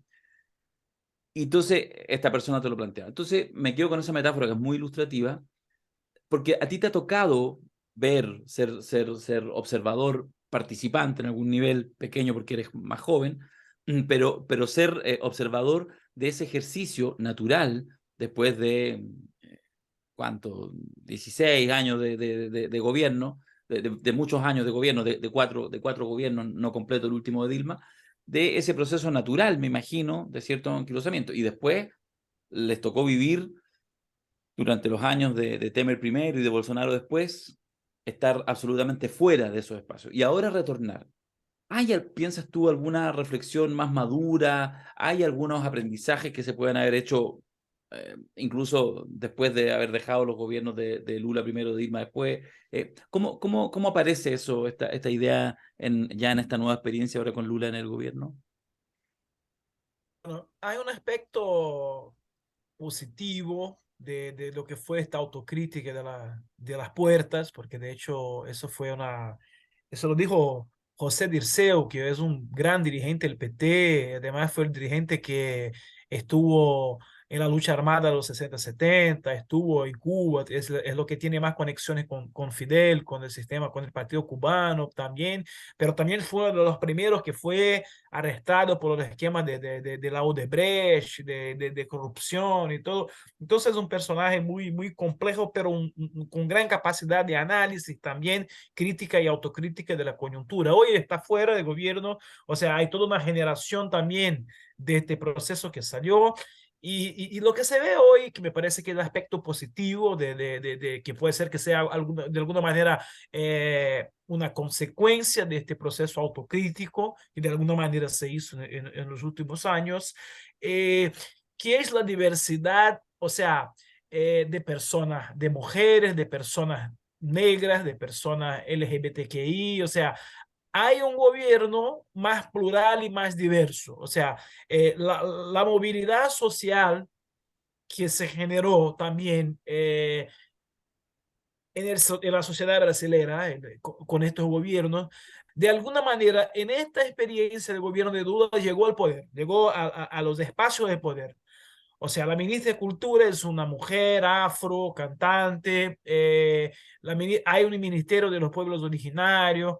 Y entonces esta persona te lo plantea. Entonces me quedo con esa metáfora que es muy ilustrativa, porque a ti te ha tocado ver, ser observador, participante en algún nivel pequeño porque eres más joven, pero ser observador de ese ejercicio natural después de, ¿cuánto? 16 años de gobierno, de muchos años de gobierno, de cuatro gobiernos, no completo el último de Dilma, de ese proceso natural, me imagino, de cierto anquilosamiento. Y después les tocó vivir durante los años de Temer primero y de Bolsonaro después, estar absolutamente fuera de esos espacios. Y ahora retornar. ¿Piensas tú alguna reflexión más madura? ¿Hay algunos aprendizajes que se pueden haber hecho incluso después de haber dejado los gobiernos de Lula primero, de Dilma después? ¿Cómo aparece eso, esta idea ya en esta nueva experiencia ahora con Lula en el gobierno? Bueno, hay un aspecto positivo de lo que fue esta autocrítica de las puertas, porque de hecho eso lo dijo José Dirceu, que es un gran dirigente del PT, además fue el dirigente que estuvo en la lucha armada de los 60-70, estuvo en Cuba, es lo que tiene más conexiones con Fidel, con el sistema, con el partido cubano también, pero también fue uno de los primeros que fue arrestado por los esquemas de la Odebrecht, de corrupción y todo. Entonces es un personaje muy complejo, pero con gran capacidad de análisis, también crítica y autocrítica de la coyuntura. Hoy está fuera de gobierno, o sea, hay toda una generación también de este proceso que salió. Y lo que se ve hoy, que me parece que es el aspecto positivo de que puede ser que sea de alguna manera una consecuencia de este proceso autocrítico que de alguna manera se hizo en los últimos años, que es la diversidad, o sea, de personas, de mujeres, de personas negras, de personas LGBTQI, o sea, hay un gobierno más plural y más diverso. O sea, la movilidad social que se generó también en la sociedad brasileña con estos gobiernos, de alguna manera, en esta experiencia del gobierno de Lula llegó al poder, llegó a los espacios de poder. O sea, la ministra de Cultura es una mujer afro, cantante, hay un ministerio de los pueblos originarios,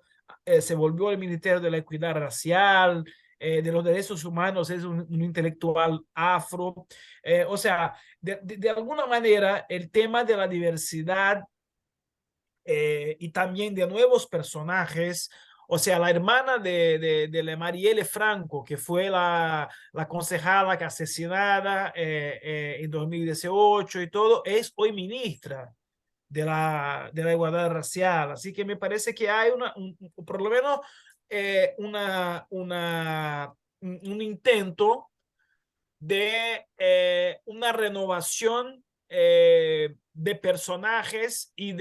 se volvió el ministerio de la equidad racial, de los derechos humanos, es un intelectual afro. O sea, de alguna manera, el tema de la diversidad y también de nuevos personajes. O sea, la hermana de la Marielle Franco, que fue la concejala que asesinada en 2018 y todo, es hoy ministra de la igualdad racial. Así que me parece que hay por lo menos un intento de una renovación de personajes y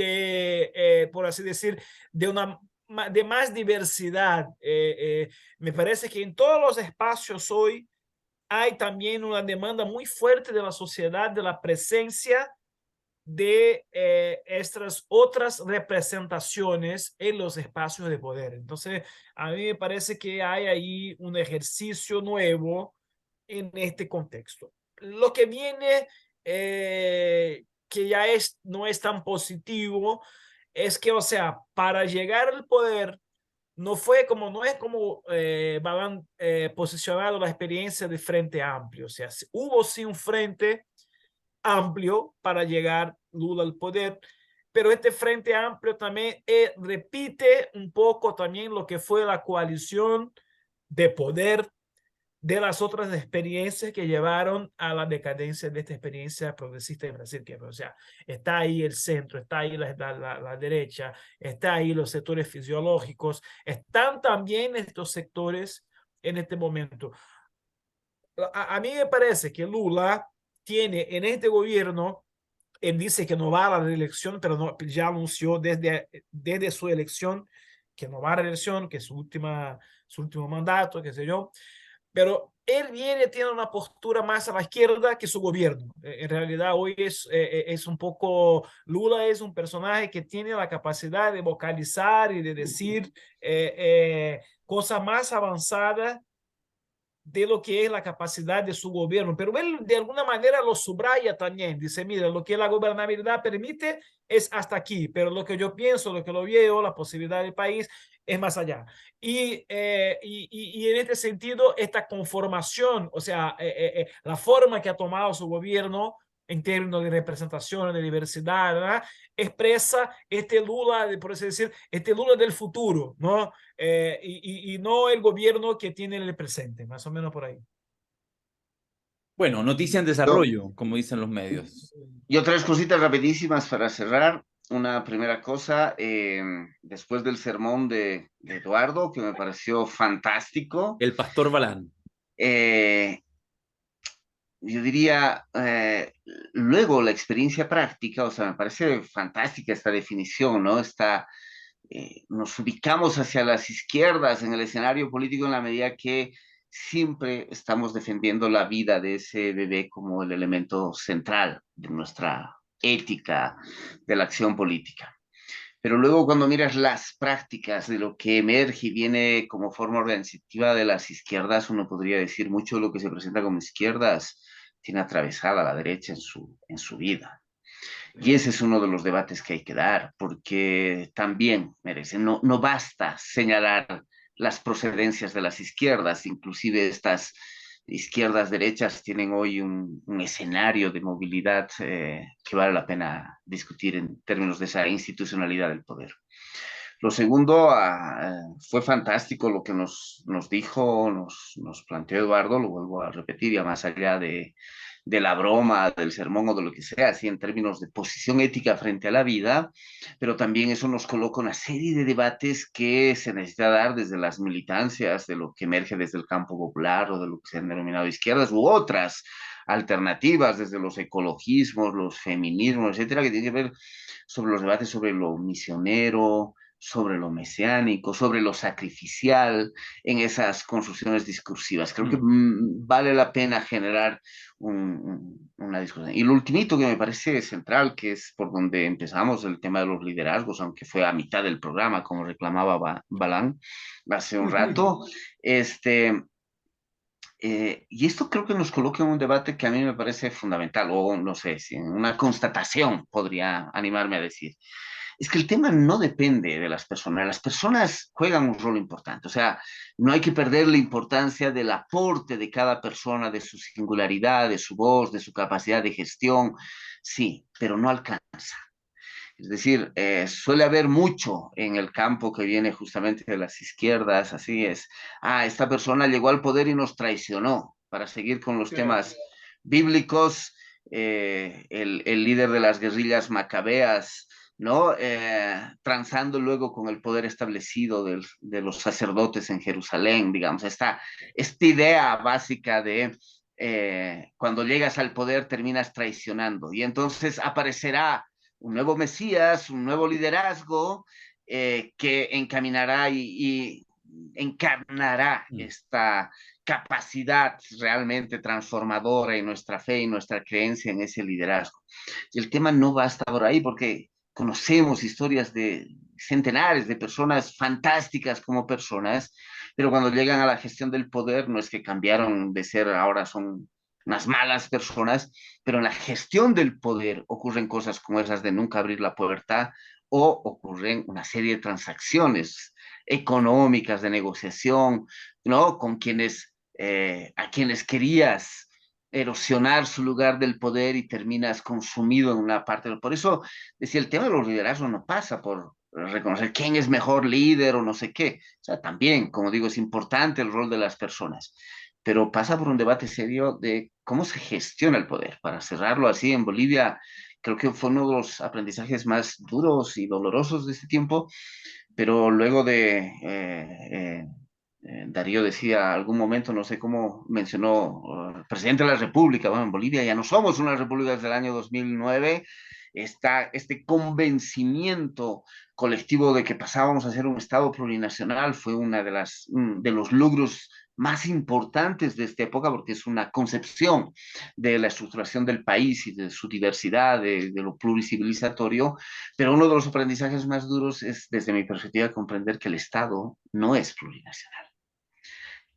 por así decir, de más diversidad. Me parece que en todos los espacios hoy hay también una demanda muy fuerte de la sociedad de la presencia de estas otras representaciones en los espacios de poder. Entonces, a mí me parece que hay ahí un ejercicio nuevo en este contexto. Lo que viene, que ya no es tan positivo, es que, o sea, para llegar al poder, no es como van posicionado la experiencia de Frente Amplio. O sea, hubo sí un frente amplio para llegar Lula al poder, pero este Frente Amplio también repite un poco también lo que fue la coalición de poder de las otras experiencias que llevaron a la decadencia de esta experiencia progresista en Brasil. O sea, está ahí el centro, está ahí la derecha, está ahí los sectores fisiológicos, están también estos sectores en este momento. A mí me parece que Lula tiene en este gobierno, él dice que no va a la reelección, pero no, ya anunció desde su elección que no va a la reelección, que es su último mandato, qué sé yo, pero él tiene una postura más a la izquierda que su gobierno. En realidad hoy es un poco, Lula es un personaje que tiene la capacidad de vocalizar y de decir cosas más avanzadas de lo que es la capacidad de su gobierno, pero él de alguna manera lo subraya también, dice, mira, lo que la gobernabilidad permite es hasta aquí, pero lo que yo pienso, lo que lo veo, la posibilidad del país es más allá. Y en este sentido, esta conformación, o sea, la forma que ha tomado su gobierno en términos de representación, de diversidad, ¿verdad? Expresa este Lula, por así decir, este Lula del futuro, ¿no? Y no el gobierno que tiene el presente, más o menos por ahí. Bueno, noticia en Yo, desarrollo, como dicen los medios. yo tres cositas rapidísimas para cerrar. Una primera cosa, después del sermón de Eduardo, que me pareció fantástico, El pastor Balán. eh, yo diría, luego la experiencia práctica, o sea, me parece fantástica esta definición, ¿no? Nos ubicamos hacia las izquierdas en el escenario político en la medida que siempre estamos defendiendo la vida de ese bebé como el elemento central de nuestra ética de la acción política. Pero luego cuando miras las prácticas de lo que emerge y viene como forma organizativa de las izquierdas, uno podría decir mucho de lo que se presenta como izquierdas tiene atravesada la derecha en su vida. Y ese es uno de los debates que hay que dar, porque también merece, no basta señalar las procedencias de las izquierdas, inclusive estas izquierdas derechas tienen hoy un escenario de movilidad que vale la pena discutir en términos de esa institucionalidad del poder. Lo segundo, fue fantástico lo que nos dijo, nos planteó Eduardo, lo vuelvo a repetir, ya más allá de la broma, del sermón o de lo que sea, así en términos de posición ética frente a la vida, pero también eso nos coloca una serie de debates que se necesita dar desde las militancias, de lo que emerge desde el campo popular o de lo que se han denominado izquierdas u otras alternativas, desde los ecologismos, los feminismos, etcétera, que tiene que ver sobre los debates sobre lo misionero, sobre lo mesiánico, sobre lo sacrificial en esas construcciones discursivas. Creo que vale la pena generar una discusión. Y lo ultimito que me parece central, que es por donde empezamos el tema de los liderazgos, aunque fue a mitad del programa, como reclamaba Balán hace un rato, y esto creo que nos coloca en un debate que a mí me parece fundamental, o no sé, si en una constatación podría animarme a decir. Es que el tema no depende de las personas juegan un rol importante, o sea, no hay que perder la importancia del aporte de cada persona, de su singularidad, de su voz, de su capacidad de gestión, sí, pero no alcanza. Es decir, suele haber mucho en el campo que viene justamente de las izquierdas, así es. Esta persona llegó al poder y nos traicionó, para seguir con los temas bíblicos, el líder de las guerrillas macabeas, ¿no? Transando luego con el poder establecido de los sacerdotes en Jerusalén, digamos, esta idea básica de cuando llegas al poder terminas traicionando y entonces aparecerá un nuevo Mesías, un nuevo liderazgo que encaminará y encarnará esta capacidad realmente transformadora en nuestra fe y nuestra creencia en ese liderazgo. Y el tema no va hasta por ahí porque conocemos historias de centenares de personas fantásticas como personas, pero cuando llegan a la gestión del poder no es que cambiaron de ser, ahora son unas malas personas, pero en la gestión del poder ocurren cosas como esas de nunca abrir la puerta o ocurren una serie de transacciones económicas de negociación, ¿no? Con quienes, a quienes querías erosionar su lugar del poder y terminas consumido en una parte. Por eso decía, el tema de los liderazgos no pasa por reconocer quién es mejor líder o no sé qué. O sea, también, como digo, es importante el rol de las personas, pero pasa por un debate serio de cómo se gestiona el poder. Para cerrarlo así, en Bolivia creo que fue uno de los aprendizajes más duros y dolorosos de este tiempo, pero luego de Darío decía algún momento, no sé cómo mencionó, presidente de la República, bueno, en Bolivia ya no somos una república desde el año 2009, está este convencimiento colectivo de que pasábamos a ser un Estado plurinacional, fue una de los logros más importantes de esta época porque es una concepción de la estructuración del país y de su diversidad, de lo pluricivilizatorio, pero uno de los aprendizajes más duros es, desde mi perspectiva, comprender que el Estado no es plurinacional.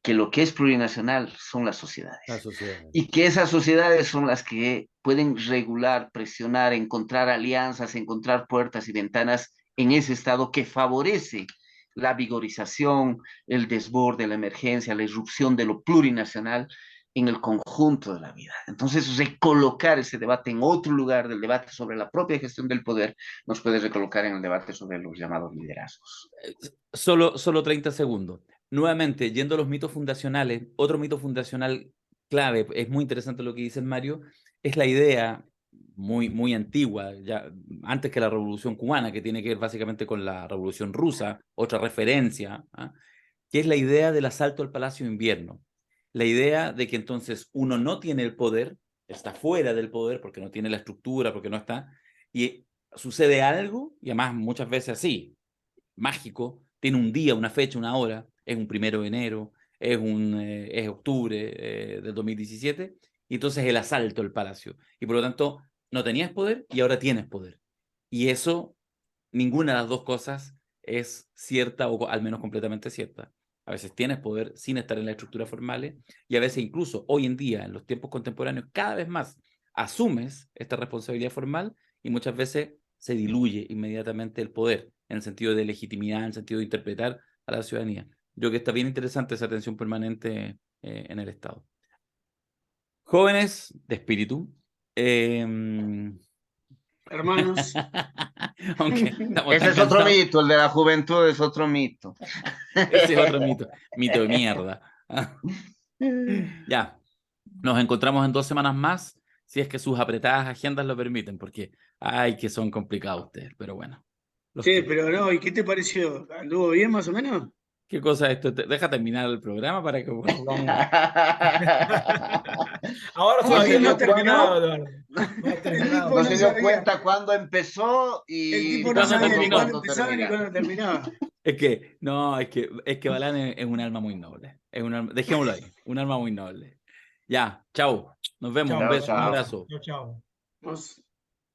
que lo que es plurinacional son las sociedades. La sociedad. Y que esas sociedades son las que pueden regular, presionar, encontrar alianzas, encontrar puertas y ventanas en ese estado que favorece la vigorización, el desborde, la emergencia, la irrupción de lo plurinacional en el conjunto de la vida. Entonces, recolocar ese debate en otro lugar del debate sobre la propia gestión del poder nos puede recolocar en el debate sobre los llamados liderazgos. Solo 30 segundos. Nuevamente, yendo a los mitos fundacionales, otro mito fundacional clave, es muy interesante lo que dice Mario, es la idea muy antigua, ya antes que la Revolución Cubana, que tiene que ver básicamente con la Revolución Rusa, otra referencia, ¿ah? Que es la idea del asalto al Palacio de Invierno. La idea de que entonces uno no tiene el poder, está fuera del poder porque no tiene la estructura, porque no está, y sucede algo, y además muchas veces así, mágico, tiene un día, una fecha, una hora, es un 1 de enero, es octubre del 2017, y entonces el asalto al palacio. Y por lo tanto, no tenías poder y ahora tienes poder. Y eso, ninguna de las dos cosas es cierta o al menos completamente cierta. A veces tienes poder sin estar en las estructuras formales y a veces incluso hoy en día, en los tiempos contemporáneos, cada vez más asumes esta responsabilidad formal y muchas veces se diluye inmediatamente el poder en el sentido de legitimidad, en el sentido de interpretar a la ciudadanía. Yo creo que está bien interesante esa atención permanente en el Estado. Jóvenes de espíritu. Hermanos. Aunque estamos Ese tan es otro cansados. mito, el de la juventud es otro mito. Ese es otro mito. Mito de mierda. Ya. Nos encontramos en 2 semanas más, si es que sus apretadas agendas lo permiten, porque ay, que son complicados ustedes, pero bueno. Sí, pero no, ¿y qué te pareció? ¿Anduvo bien más o menos? ¿Qué cosa es esto? Deja terminar el programa para que volvamos. Ahora No, todavía sí, no no ha terminado, terminó. Eduardo. No ha El terminado. tipo No no se dio sabía. cuenta cuándo empezó El y tipo no ¿Cuándo sabía ni terminó? cuándo cuándo empezaba ni termina. cuándo terminaba. Es que Balán es un alma muy noble. Dejémoslo ahí, un alma muy noble. Ya, chao. Nos vemos, un Chao, Chao, beso, un buenas chao. noches. abrazo. Chao, chao. Vos-